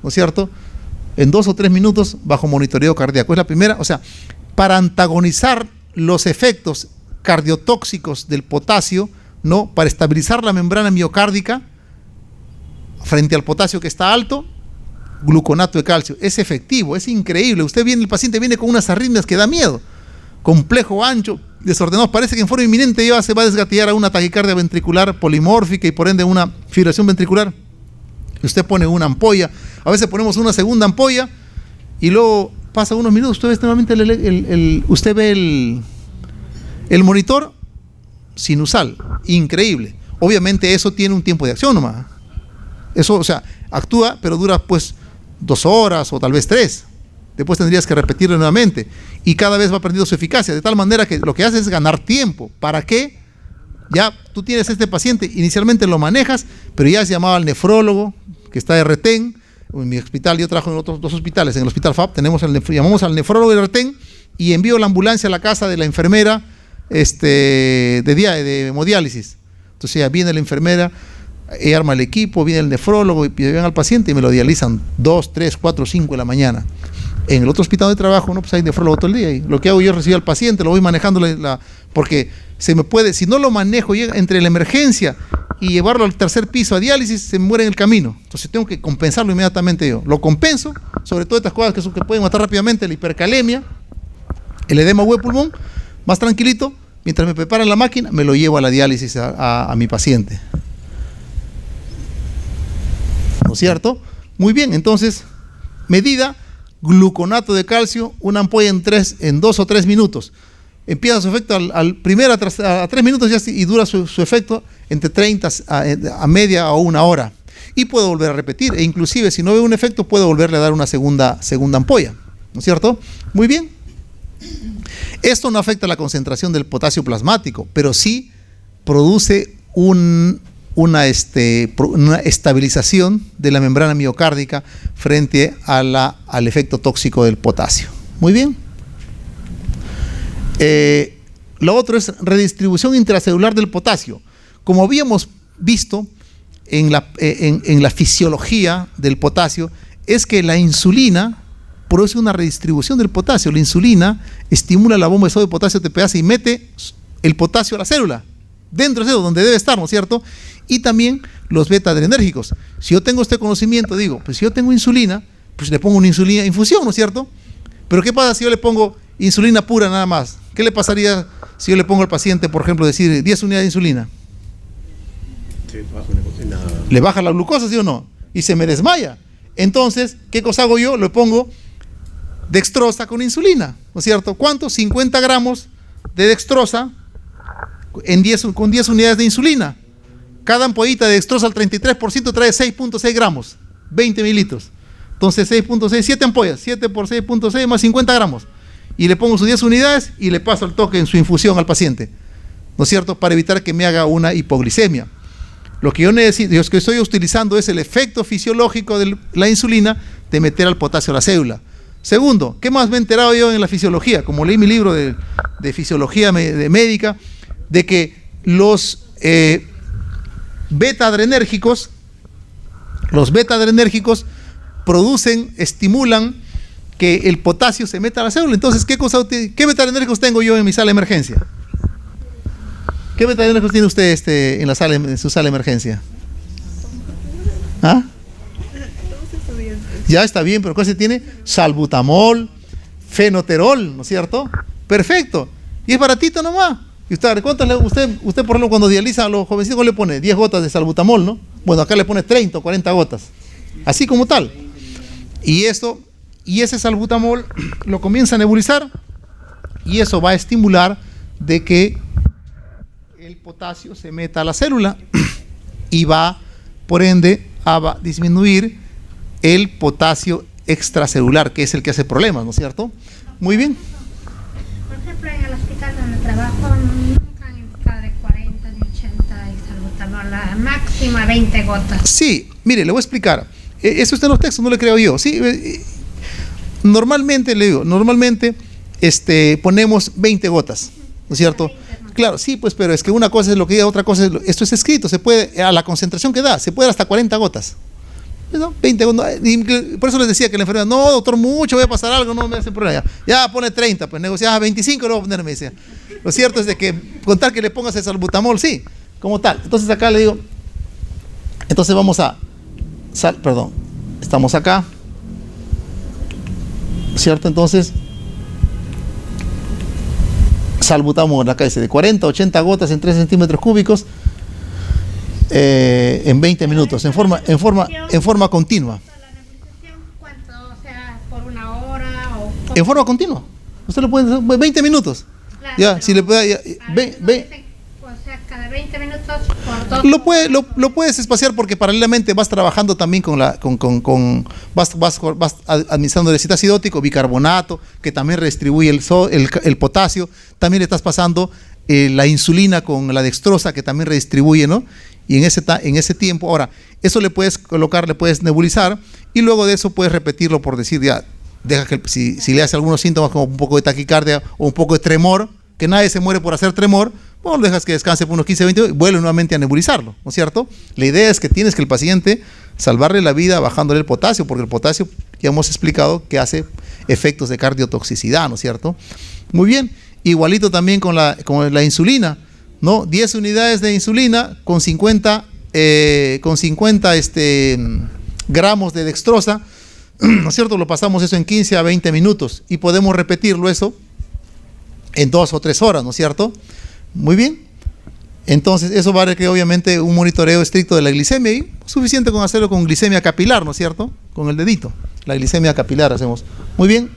¿no es cierto? En 2 o 3 minutos bajo monitoreo cardíaco. Es la primera, o sea, para antagonizar los efectos cardiotóxicos del potasio, ¿no? Para estabilizar la membrana miocárdica frente al potasio que está alto, gluconato de calcio. Es efectivo, es increíble. El paciente viene con unas arritmias que da miedo. Complejo, ancho, desordenado. Parece que en forma inminente ya se va a desgatillar a una taquicardia ventricular polimórfica y por ende una fibrilación ventricular. Usted pone una ampolla, a veces ponemos una segunda ampolla y luego pasa unos minutos, usted ve nuevamente usted ve el monitor sinusal, increíble. Obviamente eso tiene un tiempo de acción nomás. Eso, o sea, actúa, pero dura pues 2 horas o tal vez 3. Después tendrías que repetirlo nuevamente y cada vez va perdiendo su eficacia, de tal manera que lo que hace es ganar tiempo. ¿Para qué? Ya tú tienes este paciente, inicialmente lo manejas, pero ya has llamado al nefrólogo que está de retén. En mi hospital, yo trabajo en otros 2 hospitales, en el hospital FAP llamamos al nefrólogo de retén y envío la ambulancia a la casa de la enfermera de hemodiálisis. Entonces ya viene la enfermera, arma el equipo, viene el nefrólogo y llevan al paciente y me lo dializan 2, 3, 4, 5 de la mañana. En el otro hospital de trabajo, no, pues hay nefrólogo todo el día y lo que hago yo es recibir al paciente, lo voy manejando porque se me puede, si no lo manejo entre la emergencia y llevarlo al 3er piso a diálisis, se muere en el camino. Entonces tengo que compensarlo inmediatamente yo. Lo compenso, sobre todo estas cosas que pueden matar rápidamente, la hipercalemia, el edema huevo pulmón, más tranquilito, mientras me preparan la máquina, me lo llevo a la diálisis a mi paciente. ¿No es cierto? Muy bien, entonces, medida, gluconato de calcio, una ampolla en 2 o 3 minutos. Empieza su efecto a 3 minutos y dura su efecto entre 30 a media o 1 hora. Y puedo volver a repetir, e inclusive si no veo un efecto, puedo volverle a dar una segunda ampolla. ¿No es cierto? Muy bien. Esto no afecta la concentración del potasio plasmático, pero sí produce una estabilización de la membrana miocárdica frente al efecto tóxico del potasio. Muy bien. Lo otro es redistribución intracelular del potasio. Como habíamos visto en la fisiología del potasio, es que la insulina produce una redistribución del potasio. La insulina estimula la bomba de sodio de potasio TPase y mete el potasio a la célula, dentro de eso, donde debe estar, ¿no es cierto? Y también los beta-adrenérgicos. Si yo tengo este conocimiento, digo, pues si yo tengo insulina, pues le pongo una insulina infusión, ¿no es cierto? Pero ¿qué pasa si yo le pongo insulina pura nada más? ¿Qué le pasaría si yo le pongo al paciente, por ejemplo, decir 10 unidades de insulina? Le baja la glucosa, ¿sí o no? Y se me desmaya. Entonces, ¿qué cosa hago yo? Le pongo dextrosa con insulina, ¿no es cierto? ¿Cuánto? 50 gramos de dextrosa con 10 unidades de insulina. Cada ampollita de dextrosa al 33% trae 6.6 gramos, 20 mililitros. Entonces 6.6, 7 ampollas, 7 por 6.6 más 50 gramos. Y le pongo sus 10 unidades y le paso el toque en su infusión al paciente, ¿no es cierto? Para evitar que me haga una hipoglicemia. Lo que yo necesito, lo que estoy utilizando es el efecto fisiológico de la insulina de meter al potasio a la célula. Segundo, ¿qué más me he enterado yo en la fisiología? Como leí mi libro de fisiología médica, de que los beta-adrenérgicos estimulan que el potasio se meta a la célula. Entonces, ¿qué beta-adrenérgicos tengo yo en mi sala de emergencia? ¿Qué beta-adrenérgicos tiene usted en su sala de emergencia? ¿Ah? Ya está bien, pero ¿qué se tiene? Salbutamol, fenoterol, ¿no es cierto? Perfecto. Y es baratito nomás. Y usted por ejemplo, cuando dializa a los jovencitos, le pone 10 gotas de salbutamol, ¿no? Bueno, acá le pone 30 o 40 gotas. Así como tal. Y ese salbutamol lo comienza a nebulizar y eso va a estimular de que el potasio se meta a la célula y va, por ende, a disminuir el potasio extracelular, que es el que hace problemas, ¿no es cierto? Muy bien. Por ejemplo, en el hospital donde trabajo nunca han indicado de 40 ni 80 el salbutamol, la máxima 20 gotas. Sí, mire, le voy a explicar. Eso está en los textos, no le creo yo. Sí, normalmente, le digo, ponemos 20 gotas, ¿no es cierto? Claro, sí, pues, pero es que una cosa es lo que diga, otra cosa es esto es escrito, se puede, a la concentración que da, se puede dar hasta 40 gotas. ¿No? 20 gotas. Por eso les decía que la enfermera, no, doctor, mucho, voy a pasar algo, no me hace problema. Ya pone 30, pues negociaba 25, no voy a poner, me decía. Lo cierto es de que contar que le pongas el salbutamol, sí, como tal. Entonces acá le digo, entonces vamos a, estamos acá, ¿cierto? Entonces, salbutamol, acá dice de 40 a 80 gotas en 3 centímetros cúbicos en 20 minutos, en forma continua. ¿La nebulización cuánto? O sea, por una hora o... En forma continua. Usted lo puede hacer 20 minutos. Claro, Ya, si le puede... O sea, cada 20 minutos por 2. Lo puedes espaciar porque paralelamente vas trabajando también vas administrando el citacidótico, bicarbonato, que también redistribuye el potasio. También le estás pasando la insulina con la dextrosa, que también redistribuye, ¿no? Y en ese tiempo, ahora, eso le puedes colocar, le puedes nebulizar, y luego de eso puedes repetirlo por decir, ya, deja que si le hace algunos síntomas como un poco de taquicardia o un poco de tremor, que nadie se muere por hacer tremor, bueno, lo dejas que descanse por unos 15, 20 y vuelve nuevamente a nebulizarlo, ¿no es cierto? La idea es que tienes que el paciente salvarle la vida bajándole el potasio, porque el potasio, ya hemos explicado, que hace efectos de cardiotoxicidad, ¿no es cierto? Muy bien, igualito también con la insulina, ¿no? 10 unidades de insulina con 50 gramos de dextrosa, ¿no es cierto? Lo pasamos eso en 15 a 20 minutos y podemos repetirlo eso en 2 o 3 horas, ¿no es cierto? Muy bien. Entonces, eso va a requerir obviamente un monitoreo estricto de la glicemia y suficiente con hacerlo con glicemia capilar, ¿no es cierto? Con el dedito. La glicemia capilar hacemos. Muy bien.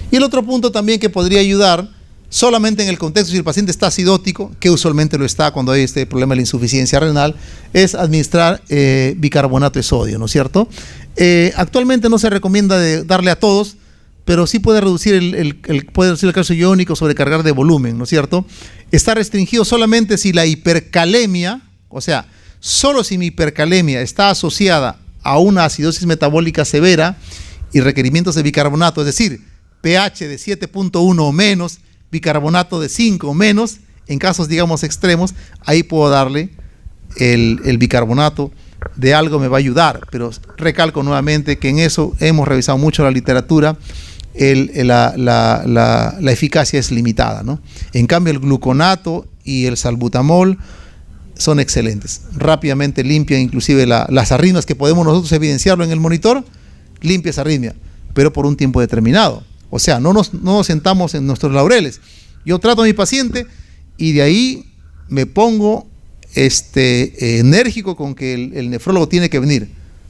Y el otro punto también que podría ayudar, solamente en el contexto si el paciente está acidótico, que usualmente lo está cuando hay este problema de la insuficiencia renal, es administrar bicarbonato de sodio, ¿no es cierto? Actualmente no se recomienda darle a todos, pero sí puede reducir el calcio iónico, sobrecargar de volumen, ¿no es cierto? Está restringido solamente si la hipercalemia, o sea, solo si mi hipercalemia está asociada a una acidosis metabólica severa y requerimientos de bicarbonato, es decir, pH de 7.1 o menos, bicarbonato de 5 o menos, en casos, digamos, extremos, ahí puedo darle el bicarbonato de algo me va a ayudar, pero recalco nuevamente que en eso hemos revisado mucho la literatura, la eficacia es limitada, ¿no? En cambio el gluconato y el salbutamol son excelentes, rápidamente limpian inclusive las arritmias que podemos nosotros evidenciarlo en el monitor, limpia esa arritmia, pero por un tiempo determinado. O sea, no nos sentamos en nuestros laureles. Yo trato a mi paciente y de ahí me pongo enérgico con que el nefrólogo tiene que venir.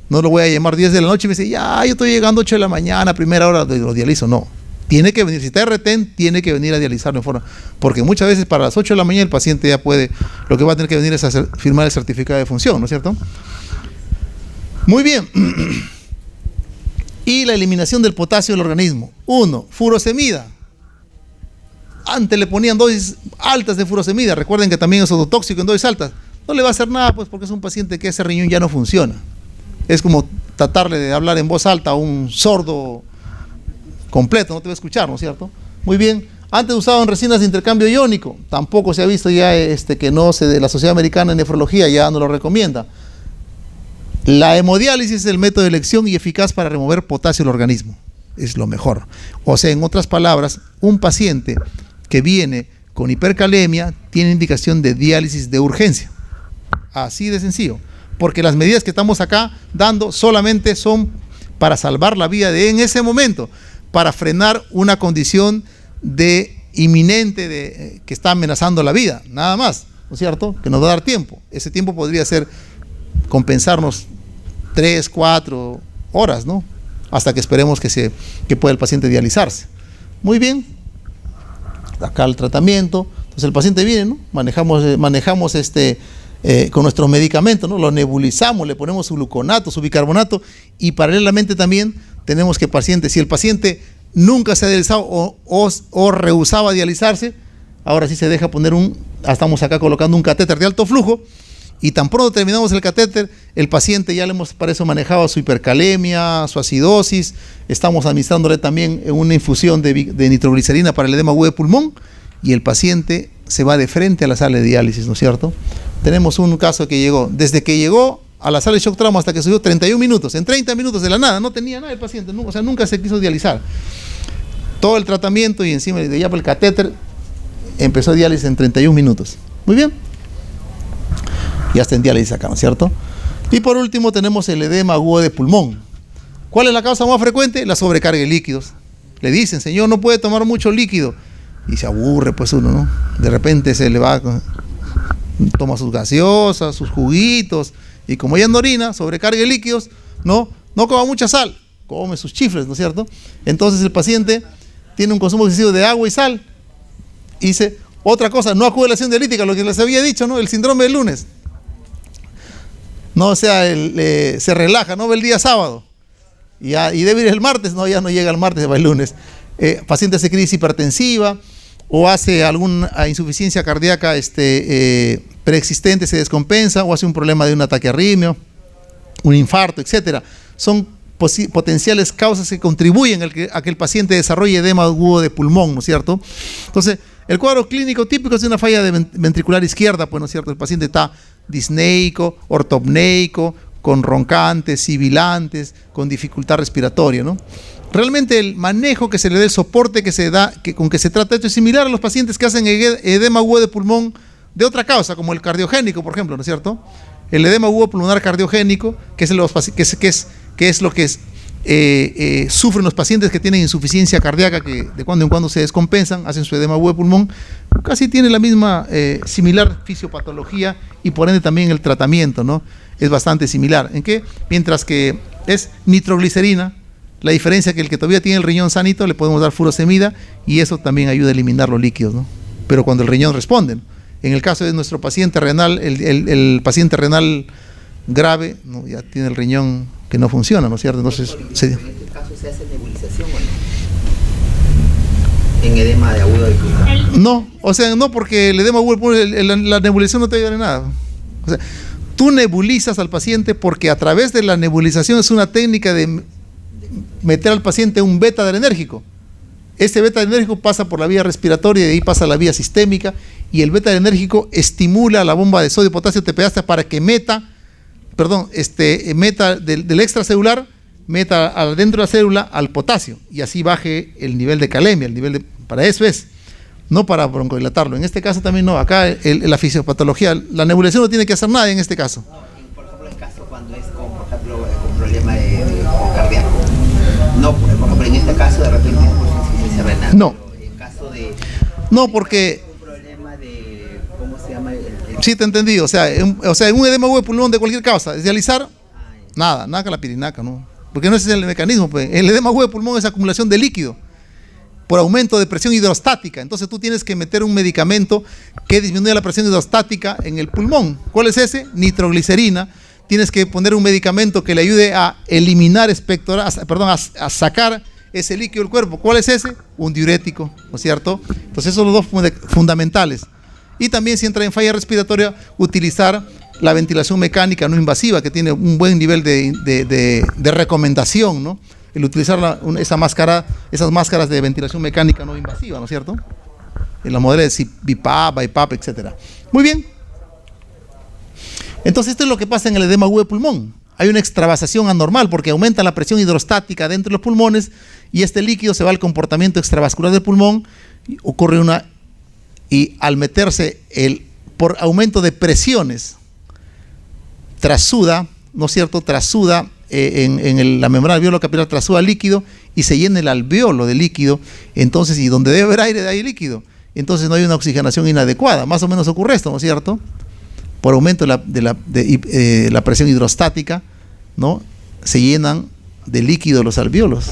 No lo voy a llamar 10 de la noche y me dice, ya, yo estoy llegando 8 de la mañana, primera hora, lo dializo. No, tiene que venir. Si está retén, tiene que venir a dializarlo en forma. Porque muchas veces para las 8 de la mañana el paciente ya puede, lo que va a tener que venir es a firmar el certificado de función, ¿no es cierto? Muy bien. Y la eliminación del potasio del organismo. 1, furosemida. Antes le ponían dosis altas de furosemida. Recuerden que también es ototóxico en dosis altas. No le va a hacer nada, pues, porque es un paciente que ese riñón ya no funciona. Es como tratarle de hablar en voz alta a un sordo completo, no te va a escuchar, ¿no es cierto? Muy bien. Antes usaban resinas de intercambio iónico. Tampoco se ha visto ya que no se de la Sociedad Americana de Nefrología ya no lo recomienda. La hemodiálisis es el método de elección y eficaz para remover potasio del organismo. Es lo mejor. O sea, en otras palabras, un paciente que viene con hipercalemia tiene indicación de diálisis de urgencia. Así de sencillo. Porque las medidas que estamos acá dando solamente son para salvar la vida en ese momento, para frenar una condición inminente que está amenazando la vida, nada más, ¿no es cierto? Que nos va a dar tiempo. Ese tiempo podría ser compensarnos 3, 4 horas, ¿no? Hasta que esperemos que pueda el paciente dializarse. Muy bien. Acá el tratamiento. Entonces el paciente viene, ¿no? Manejamos con nuestros medicamentos, ¿no? Lo nebulizamos, le ponemos su gluconato, su bicarbonato, y paralelamente también tenemos que si el paciente nunca se ha dializado o rehusaba dializarse, ahora sí se deja poner estamos acá colocando un catéter de alto flujo, y tan pronto terminamos el catéter, el paciente ya le hemos para eso manejado su hipercalemia, su acidosis, estamos administrándole también una infusión de nitroglicerina para el edema agudo de pulmón, y el paciente se va de frente a la sala de diálisis, ¿no es cierto? Tenemos un caso que desde que llegó a la sala de shock trauma hasta que subió 31 minutos, en 30 minutos de la nada, no tenía nada el paciente, o sea, nunca se quiso dializar. Todo el tratamiento y encima de ya por el catéter, empezó diálisis en 31 minutos. Muy bien. Ya está en diálisis acá, ¿no es cierto? Y por último tenemos el edema agudo de pulmón. ¿Cuál es la causa más frecuente? La sobrecarga de líquidos. Le dicen, señor, no puede tomar mucho líquido. Y se aburre pues uno, ¿no? De repente se le va, toma sus gaseosas, sus juguitos, y como ya no orina, sobrecarga de líquidos, no coma mucha sal, come sus chifles, ¿no es cierto? Entonces el paciente tiene un consumo excesivo de agua y sal. Y dice, otra cosa, no acude a la acción dialítica, lo que les había dicho, ¿no? El síndrome del lunes. No, o sea, se relaja, no ve el día sábado. Y debe ir el martes, no, ya no llega el martes, va el lunes. Paciente hace crisis hipertensiva o hace alguna insuficiencia cardíaca preexistente, se descompensa, o hace un problema de un ataque arritmio, un infarto, etcétera. Son potenciales causas que contribuyen a que el paciente desarrolle edema agudo de pulmón, ¿no es cierto? Entonces, el cuadro clínico típico es de una falla ventricular izquierda, pues, ¿no es cierto? El paciente está disneico, ortopneico, con roncantes, sibilantes, con dificultad respiratoria, ¿no? Realmente el manejo que se le da, el soporte que se da, con que se trata esto es similar a los pacientes que hacen edema agudo de pulmón de otra causa, como el cardiogénico, por ejemplo, ¿no es cierto? El edema agudo pulmonar cardiogénico, que es lo que sufren los pacientes que tienen insuficiencia cardíaca, que de cuando en cuando se descompensan, hacen su edema agudo de pulmón, casi tiene la misma similar fisiopatología, y por ende también el tratamiento, ¿no? Es bastante similar. ¿En qué? Mientras que es nitroglicerina, la diferencia es que el que todavía tiene el riñón sanito le podemos dar furosemida, y eso también ayuda a eliminar los líquidos, ¿no? Pero cuando el riñón responde, ¿no? En el caso de nuestro paciente renal, el paciente renal grave, ¿no? Ya tiene el riñón que no funciona, ¿no es cierto? Entonces, en este caso se hace nebulización, ¿o no? En edema de agudo del pulmón. No, o sea, no, porque el edema agudo del pulmón, la nebulización no te ayuda en nada. O sea, tú nebulizas al paciente porque a través de la nebulización es una técnica de meter al paciente un beta adrenérgico. Este beta adrenérgico pasa por la vía respiratoria y de ahí pasa a la vía sistémica, y el beta adrenérgico estimula la bomba de sodio potasio TPA para que meta meta del extracelular, meta adentro de la célula al potasio y así baje el nivel de calemia, para eso es, no para broncodilatarlo. En este caso también no, acá la fisiopatología, la nebulización no tiene que hacer nada en este caso. Por ejemplo, en caso cuando es con problema cardíaco, no, por ejemplo, en este caso de repente es por insuficiencia renal. No. Pero en caso de... No, porque... Un problema de... ¿Cómo se llama? Sí, te entendí, o sea, en un edema agudo de pulmón de cualquier causa, dializar, nada con la pirinaca, ¿no? Porque no ese es el mecanismo, pues. El edema agudo de pulmón es acumulación de líquido por aumento de presión hidrostática. Entonces tú tienes que meter un medicamento que disminuya la presión hidrostática en el pulmón. ¿Cuál es ese? Nitroglicerina. Tienes que poner un medicamento que le ayude a eliminar a sacar ese líquido del cuerpo. ¿Cuál es ese? Un diurético, ¿no es cierto? Entonces esos son los dos fundamentales. Y también si entra en falla respiratoria, utilizar la ventilación mecánica no invasiva, que tiene un buen nivel de recomendación, ¿no? El utilizar esas máscaras de ventilación mecánica no invasiva, ¿no es cierto? En los modelos de BiPAP, BiPAP, etc. Muy bien. Entonces esto es lo que pasa en el edema agudo de pulmón. Hay una extravasación anormal porque aumenta la presión hidrostática dentro de los pulmones y este líquido se va al comportamiento extravascular del pulmón y al meterse por aumento de presiones trasuda, ¿no es cierto? Trasuda en la membrana alveolo capilar, trasuda líquido y se llena el alveolo de líquido. Entonces, y donde debe haber aire, hay líquido. Entonces no hay una oxigenación inadecuada. Más o menos ocurre esto, ¿no es cierto? Por aumento de la presión hidrostática, ¿no? Se llenan de líquido los alveolos.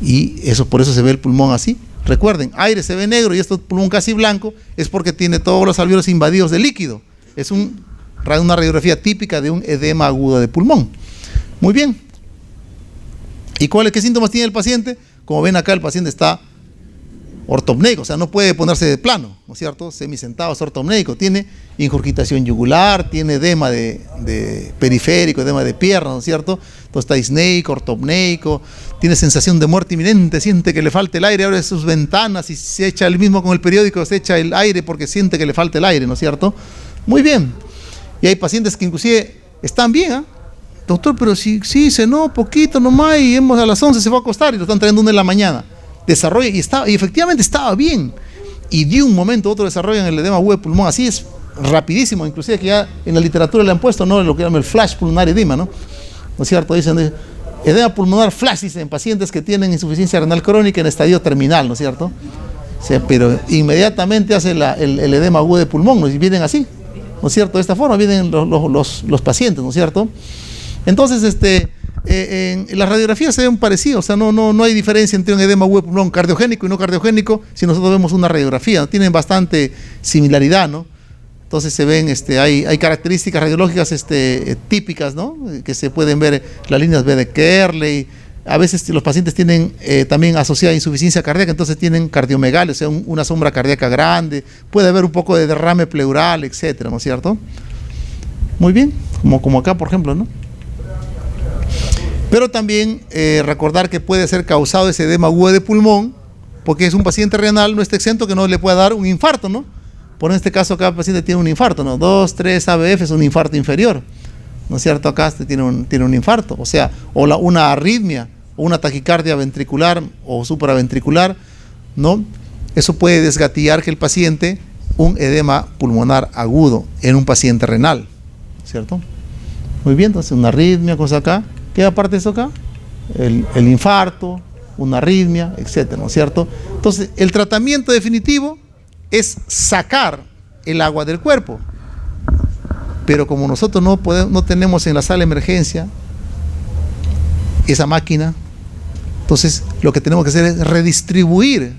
Y por eso se ve el pulmón así. Recuerden, aire se ve negro y esto pulmón casi blanco, es porque tiene todos los alveolos invadidos de líquido. Es una radiografía típica de un edema agudo de pulmón. Muy bien. ¿Y qué síntomas tiene el paciente? Como ven acá, el paciente está ortopneico, o sea, no puede ponerse de plano, ¿no es cierto? Semisentado, es ortopneico, tiene ingurgitación yugular, tiene edema de periférico, edema de pierna, ¿no es cierto? Entonces está disneico, ortopneico, tiene sensación de muerte inminente, siente que le falta el aire, abre sus ventanas y se echa el mismo con el periódico, se echa el aire porque siente que le falta el aire, ¿no es cierto? Muy bien. Y hay pacientes que inclusive están bien, ¿eh? Doctor, pero sí, cenó poquito nomás y a las 11 se fue a acostar y lo están trayendo 1 de la mañana. Desarrolla y efectivamente estaba bien. Y de un momento a otro desarrollan el edema agudo de pulmón. Así es rapidísimo, inclusive que ya en la literatura le han puesto, ¿no?, lo que llaman el flash pulmonar edema, ¿no? ¿No es cierto? Dicen edema pulmonar flash, dicen, en pacientes que tienen insuficiencia renal crónica en estadio terminal, ¿no es cierto? O sea, pero inmediatamente hace el edema agudo de pulmón, ¿no? Y vienen así, ¿no es cierto? De esta forma vienen los pacientes, ¿no es cierto? Entonces, en las radiografías se ven parecidos, o sea, no hay diferencia entre un edema agudo de pulmón cardiogénico y no cardiogénico si nosotros vemos una radiografía, ¿no? Tienen bastante similaridad, ¿no? Entonces se ven, hay características radiológicas típicas, ¿no?, que se pueden ver, las líneas B de Kerley. A veces los pacientes tienen también asociada insuficiencia cardíaca, entonces tienen cardiomegalia, o sea, una sombra cardíaca grande, puede haber un poco de derrame pleural, etcétera, ¿no es cierto? Muy bien, como acá, por ejemplo, ¿no? Pero también recordar que puede ser causado ese edema agudo de pulmón, porque es un paciente renal, no está exento que no le pueda dar un infarto, ¿no? Por en este caso, cada paciente tiene un infarto, ¿no? 2, 3 ABF es un infarto inferior, ¿no es cierto? Acá tiene un infarto, o sea, una arritmia, o una taquicardia ventricular o supraventricular, ¿no? Eso puede desgatillar que el paciente, un edema pulmonar agudo en un paciente renal, ¿cierto? Muy bien, entonces una arritmia, cosa acá. ¿Qué aparte de eso acá? El infarto, una arritmia, etcétera, ¿no es cierto? Entonces, el tratamiento definitivo es sacar el agua del cuerpo. Pero como nosotros no tenemos en la sala de emergencia esa máquina, entonces lo que tenemos que hacer es redistribuir.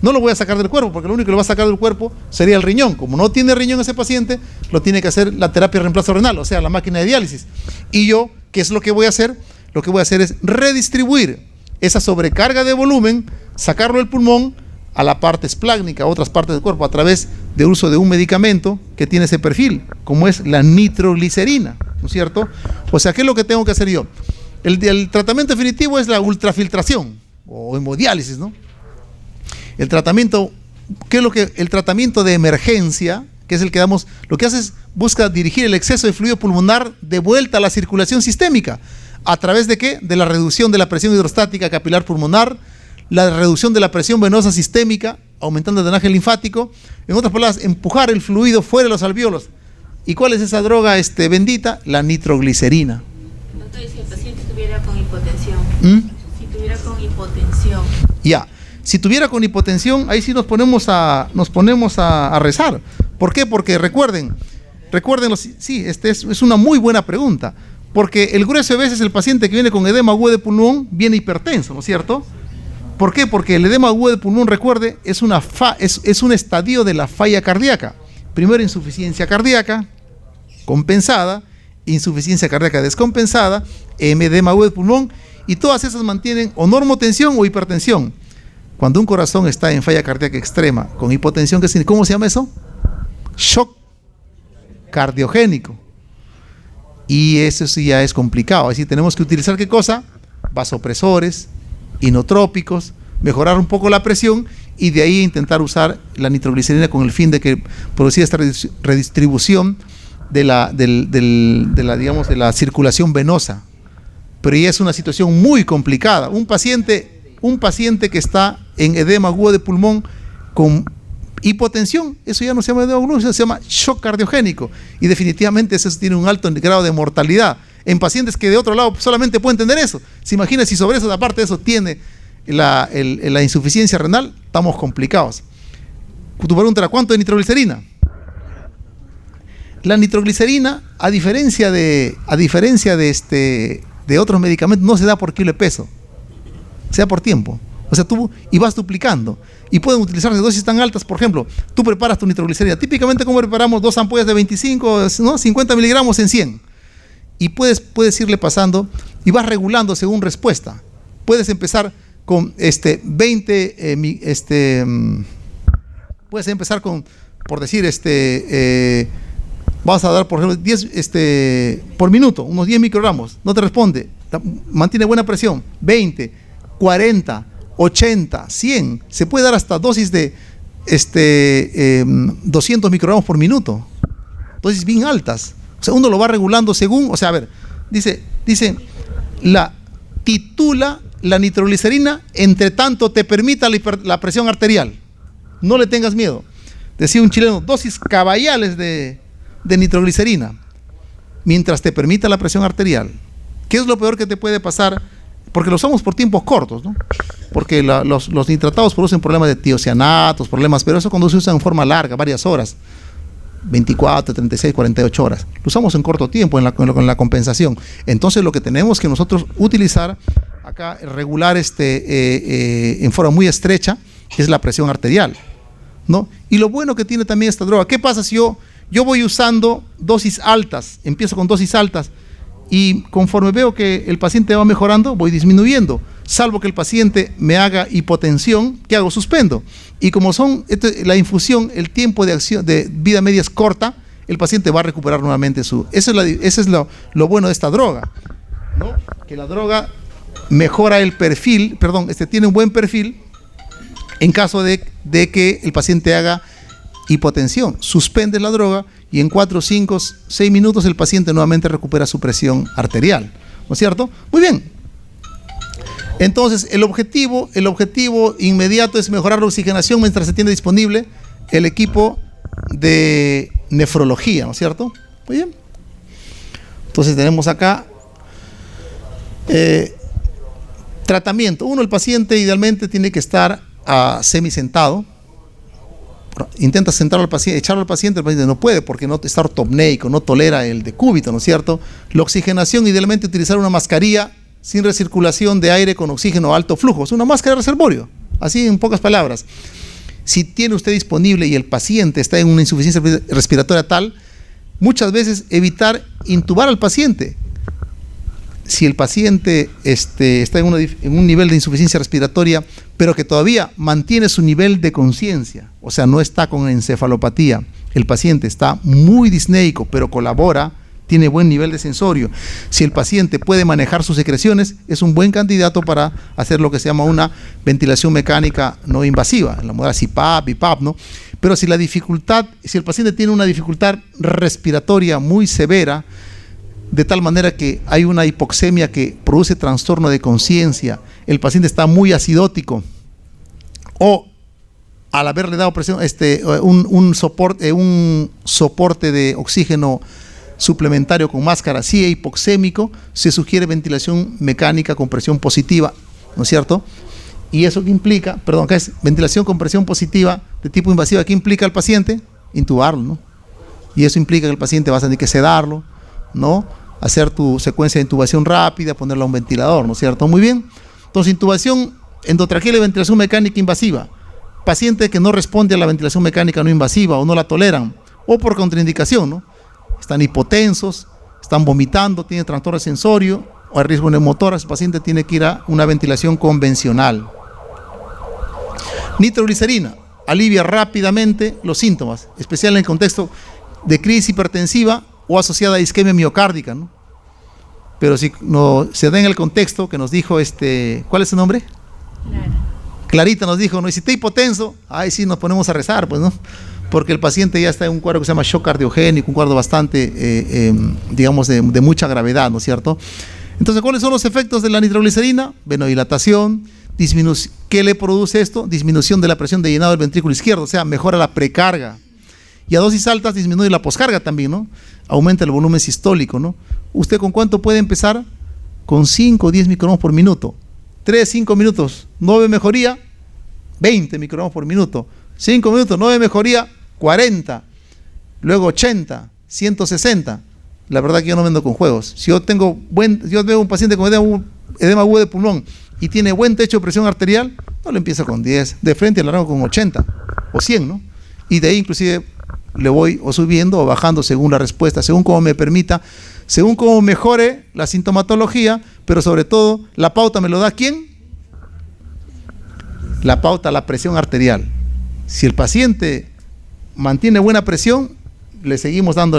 No lo voy a sacar del cuerpo, porque lo único que lo va a sacar del cuerpo sería el riñón. Como no tiene riñón ese paciente, lo tiene que hacer la terapia de reemplazo renal, o sea, la máquina de diálisis. Y yo, ¿qué es lo que voy a hacer? Lo que voy a hacer es redistribuir esa sobrecarga de volumen, sacarlo del pulmón a la parte esplácnica, a otras partes del cuerpo, a través del uso de un medicamento que tiene ese perfil, como es la nitroglicerina, ¿no es cierto? O sea, ¿qué es lo que tengo que hacer yo? El tratamiento definitivo es la ultrafiltración o hemodiálisis, ¿no? El tratamiento de emergencia que es el que damos, lo que hace es busca dirigir el exceso de fluido pulmonar de vuelta a la circulación sistémica. ¿A través de qué? De la reducción de la presión hidrostática capilar pulmonar, la reducción de la presión venosa sistémica, aumentando el drenaje linfático. En otras palabras, empujar el fluido fuera de los alvéolos. ¿Y cuál es esa droga bendita? La nitroglicerina. Entonces, si el paciente tuviera con hipotensión, ¿Mm? si tuviera con hipotensión. Ya, si tuviera con hipotensión, ahí sí nos ponemos a rezar. ¿Por qué? Porque recuerden, sí, es una muy buena pregunta. Porque el grueso de veces el paciente que viene con edema agudo de pulmón viene hipertenso, ¿no es cierto? ¿Por qué? Porque el edema agudo de pulmón, recuerde, es un estadio de la falla cardíaca. Primero insuficiencia cardíaca compensada, insuficiencia cardíaca descompensada, edema agudo de pulmón, y todas esas mantienen o normotensión o hipertensión. Cuando un corazón está en falla cardíaca extrema con hipotensión, ¿cómo se llama eso? Shock cardiogénico. Y eso sí ya es complicado. Es decir, tenemos que utilizar ¿qué cosa? Vasopresores, inotrópicos, mejorar un poco la presión y de ahí intentar usar la nitroglicerina con el fin de que producir esta redistribución de la circulación venosa. Pero ya es una situación muy complicada. Un paciente que está en edema agudo de pulmón con hipotensión, eso ya no se llama edema agudo, se llama shock cardiogénico, y definitivamente eso tiene un alto grado de mortalidad en pacientes que de otro lado solamente pueden tener eso. Se imagina si sobre eso, aparte de eso, tiene la insuficiencia renal, estamos complicados. Tu pregunta era, ¿cuánto de nitroglicerina? La nitroglicerina, a diferencia de otros medicamentos, no se da por kilo de peso, se da por tiempo. O sea, y vas duplicando. Y pueden utilizarse dosis tan altas. Por ejemplo, tú preparas tu nitroglicerina. Típicamente, como preparamos 2 ampollas de 25, 50 miligramos en 100. Y puedes irle pasando y vas regulando según respuesta. Puedes empezar con 20, puedes empezar con, por decir, vamos a dar, por ejemplo, 10 por minuto, unos 10 microgramos. No te responde. Mantiene buena presión. 20, 40, 80, 100, se puede dar hasta dosis de 200 microgramos por minuto, dosis bien altas. O sea, uno lo va regulando según, o sea, a ver, dice, titula la nitroglicerina, entre tanto te permita la presión arterial. No le tengas miedo. Decía un chileno, dosis caballales de nitroglicerina, mientras te permita la presión arterial. ¿Qué es lo peor que te puede pasar? Porque lo usamos por tiempos cortos, ¿no? Porque los nitratados producen problemas de tiocianatos, pero eso cuando se usa en forma larga, varias horas, 24, 36, 48 horas. Lo usamos en corto tiempo, en la compensación. Entonces lo que tenemos que nosotros utilizar acá, regular en forma muy estrecha, es la presión arterial, ¿no? Y lo bueno que tiene también esta droga, ¿qué pasa si yo voy usando dosis altas, empiezo con dosis altas, y conforme veo que el paciente va mejorando, voy disminuyendo, salvo que el paciente me haga hipotensión? ¿Qué hago? Suspendo. Y como la infusión, el tiempo de acción de vida media es corta, el paciente va a recuperar nuevamente eso es lo bueno de esta droga, ¿no? Que la droga mejora el perfil, tiene un buen perfil en caso de que el paciente haga hipotensión. Suspendes la droga y en 4, 5, 6 minutos el paciente nuevamente recupera su presión arterial, ¿no es cierto? Muy bien. Entonces, el objetivo inmediato es mejorar la oxigenación mientras se tiene disponible el equipo de nefrología, ¿no es cierto? Muy bien. Entonces tenemos acá tratamiento. El paciente idealmente tiene que estar semisentado. Intenta sentar al paciente, echarlo al paciente, el paciente no puede porque no está ortopneico, no tolera el decúbito, ¿no es cierto? La oxigenación, idealmente utilizar una mascarilla sin recirculación de aire con oxígeno a alto flujo, es una máscara de reservorio, así en pocas palabras. Si tiene usted disponible y el paciente está en una insuficiencia respiratoria tal, muchas veces evitar intubar al paciente. Si el paciente está en un nivel de insuficiencia respiratoria, pero que todavía mantiene su nivel de conciencia, o sea, no está con encefalopatía, el paciente está muy disneico, pero colabora, tiene buen nivel de sensorio, si el paciente puede manejar sus secreciones, es un buen candidato para hacer lo que se llama una ventilación mecánica no invasiva, en la modalidad CPAP, BiPAP, ¿no? Pero si el paciente tiene una dificultad respiratoria muy severa, de tal manera que hay una hipoxemia que produce trastorno de conciencia, el paciente está muy acidótico, o al haberle dado presión, un soporte de oxígeno suplementario con máscara, sí, hipoxémico, se sugiere ventilación mecánica con presión positiva, ¿no es cierto? Y eso que implica, perdón, acá es ventilación con presión positiva de tipo invasiva, ¿qué implica al paciente? Intubarlo, ¿no? Y eso implica que el paciente va a tener que sedarlo, ¿no? Hacer tu secuencia de intubación rápida, ponerlo a un ventilador, ¿no es cierto? Muy bien. Entonces, intubación endotraqueal y ventilación mecánica invasiva. Paciente que no responde a la ventilación mecánica no invasiva o no la toleran, o por contraindicación, ¿no? Están hipotensos, están vomitando, tienen trastorno sensorio o hay riesgo neumotórax, el paciente tiene que ir a una ventilación convencional. Nitroglicerina alivia rápidamente los síntomas, especialmente en el contexto de crisis hipertensiva o asociada a isquemia miocárdica, ¿no? Pero si no se da en el contexto que nos dijo ¿cuál es su nombre? Clarita nos dijo, no, y si está hipotenso, ahí sí nos ponemos a rezar, pues, ¿no? Porque el paciente ya está en un cuadro que se llama shock cardiogénico, un cuadro bastante, digamos, de mucha gravedad, ¿no es cierto? Entonces, ¿cuáles son los efectos de la nitroglicerina? Venodilatación, ¿qué le produce esto? Disminución de la presión de llenado del ventrículo izquierdo, o sea, mejora la precarga. Y a dosis altas disminuye la poscarga también, ¿no? Aumenta el volumen sistólico, ¿no? ¿Usted con cuánto puede empezar? Con 5 o 10 microgramos por minuto. 3, 5 minutos, no ve mejoría, 20 microgramos por minuto. 5 minutos, no ve mejoría, 40. Luego 80, 160. La verdad que yo no vendo con juegos. Si yo veo un paciente con edema agudo de pulmón y tiene buen techo de presión arterial, no le empiezo con 10. De frente le largo con 80 o 100, ¿no? Y de ahí inclusive le voy o subiendo o bajando según la respuesta, según cómo me permita, según cómo mejore la sintomatología, pero sobre todo, la pauta me lo da ¿quién? La pauta, la presión arterial. Si el paciente mantiene buena presión, le seguimos dando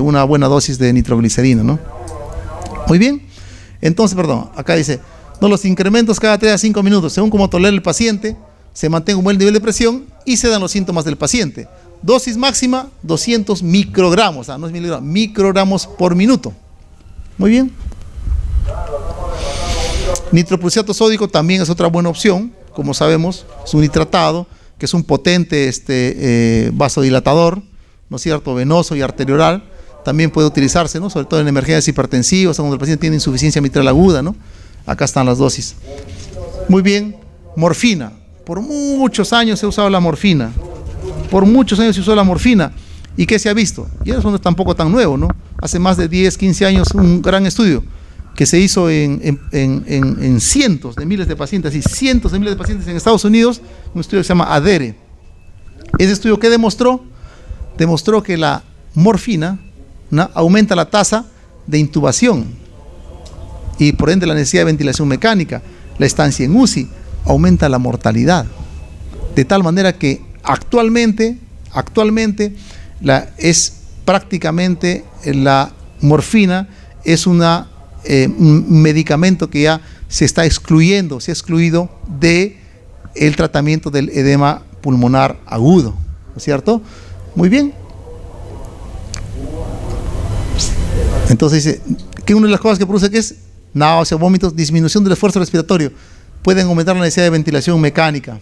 una buena dosis de nitroglicerina, ¿no? Muy bien. Entonces, acá dice, no, los incrementos cada 3 a 5 minutos, según cómo tolera el paciente, se mantenga un buen nivel de presión y se dan los síntomas del paciente. Dosis máxima, 200 microgramos, no es miligramos, microgramos por minuto. Muy bien. Nitroprusiato sódico también es otra buena opción, como sabemos, es un nitratado, que es un potente vasodilatador, ¿no es cierto?, venoso y arterioral, también puede utilizarse, ¿no?, sobre todo en emergencias hipertensivas, cuando el paciente tiene insuficiencia mitral aguda, ¿no? Acá están las dosis. Muy bien, morfina. Por muchos años se ha usado la morfina. Por muchos años se usó la morfina. ¿Y qué se ha visto? Y eso no es tampoco tan nuevo, ¿no? Hace más de 10, 15 años un gran estudio que se hizo en cientos de miles de pacientes, y cientos de miles de pacientes en Estados Unidos, un estudio que se llama ADERE. Ese estudio, ¿qué demostró? Demostró que la morfina, ¿no?, aumenta la tasa de intubación y por ende la necesidad de ventilación mecánica, la estancia en UCI, aumenta la mortalidad. De tal manera que actualmente prácticamente la morfina es un medicamento que ya se ha excluido de el tratamiento del edema pulmonar agudo, ¿no es cierto? Muy bien. Entonces dice que una de las cosas que produce que es náusea, vómitos, disminución del esfuerzo respiratorio, pueden aumentar la necesidad de ventilación mecánica, ¿no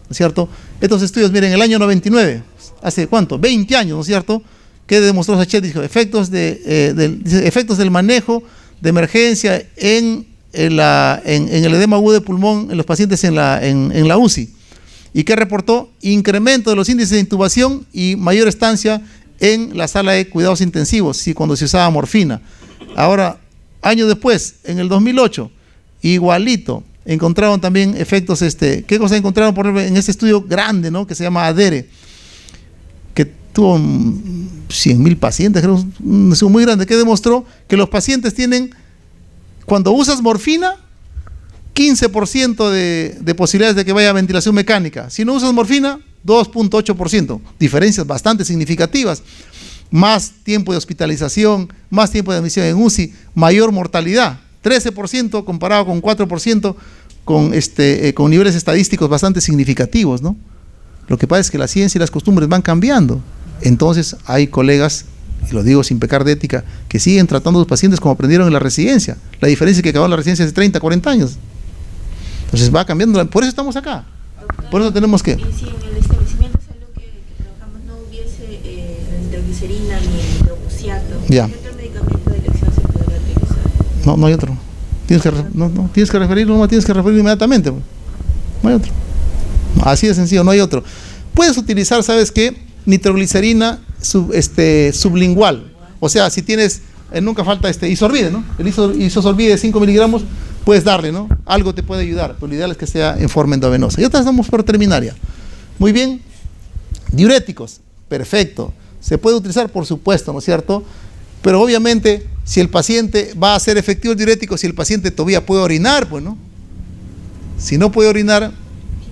es cierto? Estos estudios, miren, en el año 99, hace ¿cuánto? 20 años, ¿no es cierto?, que demostró Sachet, dijo, efectos del manejo de emergencia en el edema agudo de pulmón en los pacientes en la UCI. ¿Y qué reportó? Incremento de los índices de intubación y mayor estancia en la sala de cuidados intensivos, sí, cuando se usaba morfina. Ahora, años después, en el 2008, igualito, encontraron también efectos, ¿qué cosa encontraron? Por ejemplo, en este estudio grande, ¿no?, que se llama ADERE, que tuvo 100.000 pacientes, creo, un estudio muy grande, que demostró que los pacientes tienen, cuando usas morfina, 15% de posibilidades de que vaya a ventilación mecánica. Si no usas morfina, 2.8%, diferencias bastante significativas. más tiempo de hospitalización, más tiempo de admisión en UCI, mayor mortalidad, 13% comparado con 4%, con niveles estadísticos bastante significativos, ¿no? Lo que pasa es que la ciencia y las costumbres van cambiando. Entonces hay colegas, y lo digo sin pecar de ética, que siguen tratando a los pacientes como aprendieron en la residencia. La diferencia es que acabaron la residencia hace 30, 40 años. Entonces va cambiando, por eso estamos acá. Doctor, Por eso tenemos que... Y si en el establecimiento de salud que trabajamos no hubiese nitroglicerina ni hidrobuciato, Ya. ¿qué otro medicamento de elección se podría utilizar? No hay otro. Tienes que referirlo, no tienes que referirlo inmediatamente. Pues. No hay otro. Así de sencillo, no hay otro. Puedes utilizar, ¿sabes qué? Nitroglicerina sublingual. O sea, si tienes, nunca falta isorbide, ¿no? El isosorbide de 5 miligramos, puedes darle, ¿no? Algo te puede ayudar, pero lo ideal es que sea en forma endovenosa. Y ahora estamos por terminar ya. Muy bien. Diuréticos, perfecto. Se puede utilizar, por supuesto, ¿no es cierto? Pero obviamente, si el paciente va a ser efectivo el diurético, si el paciente todavía puede orinar, pues, ¿no? Si no puede orinar,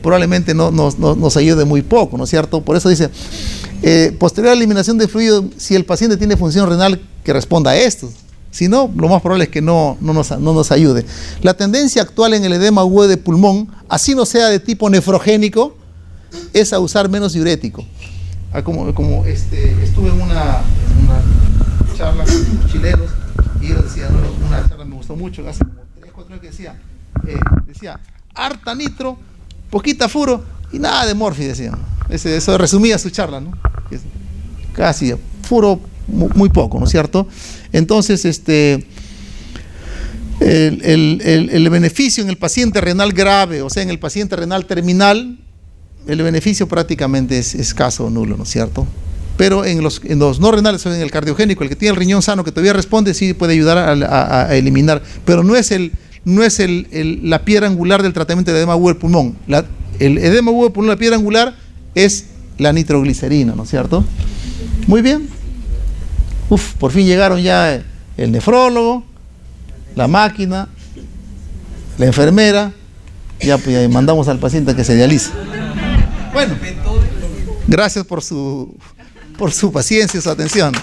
probablemente nos ayude muy poco, ¿no es cierto? Por eso dice, posterior a la eliminación de fluido, si el paciente tiene función renal, que responda a esto. Si no, lo más probable es que no nos ayude. La tendencia actual en el edema agudo de pulmón, así no sea de tipo nefrogénico, es a usar menos diurético. Como estuve en una charla con los chilenos y ellos decían, ¿no? Una charla me gustó mucho, hace como 3, 4 años que decía, harta nitro, poquita furo y nada de morfi, decían. Eso resumía su charla, ¿no? Casi, furo muy poco, ¿no es cierto? Entonces, el beneficio en el paciente renal grave, o sea, en el paciente renal terminal, el beneficio prácticamente es escaso o nulo, ¿no es cierto? Pero en los no renales, o en el cardiogénico, el que tiene el riñón sano, que todavía responde, sí puede ayudar a eliminar, pero no es la piedra angular del tratamiento del edema agudo del pulmón. El edema agudo del pulmón, la piedra angular es la nitroglicerina, ¿no es cierto? Muy bien. Por fin llegaron ya el nefrólogo, la máquina, la enfermera, ya mandamos al paciente a que se dialice. Bueno, gracias por su paciencia y su atención.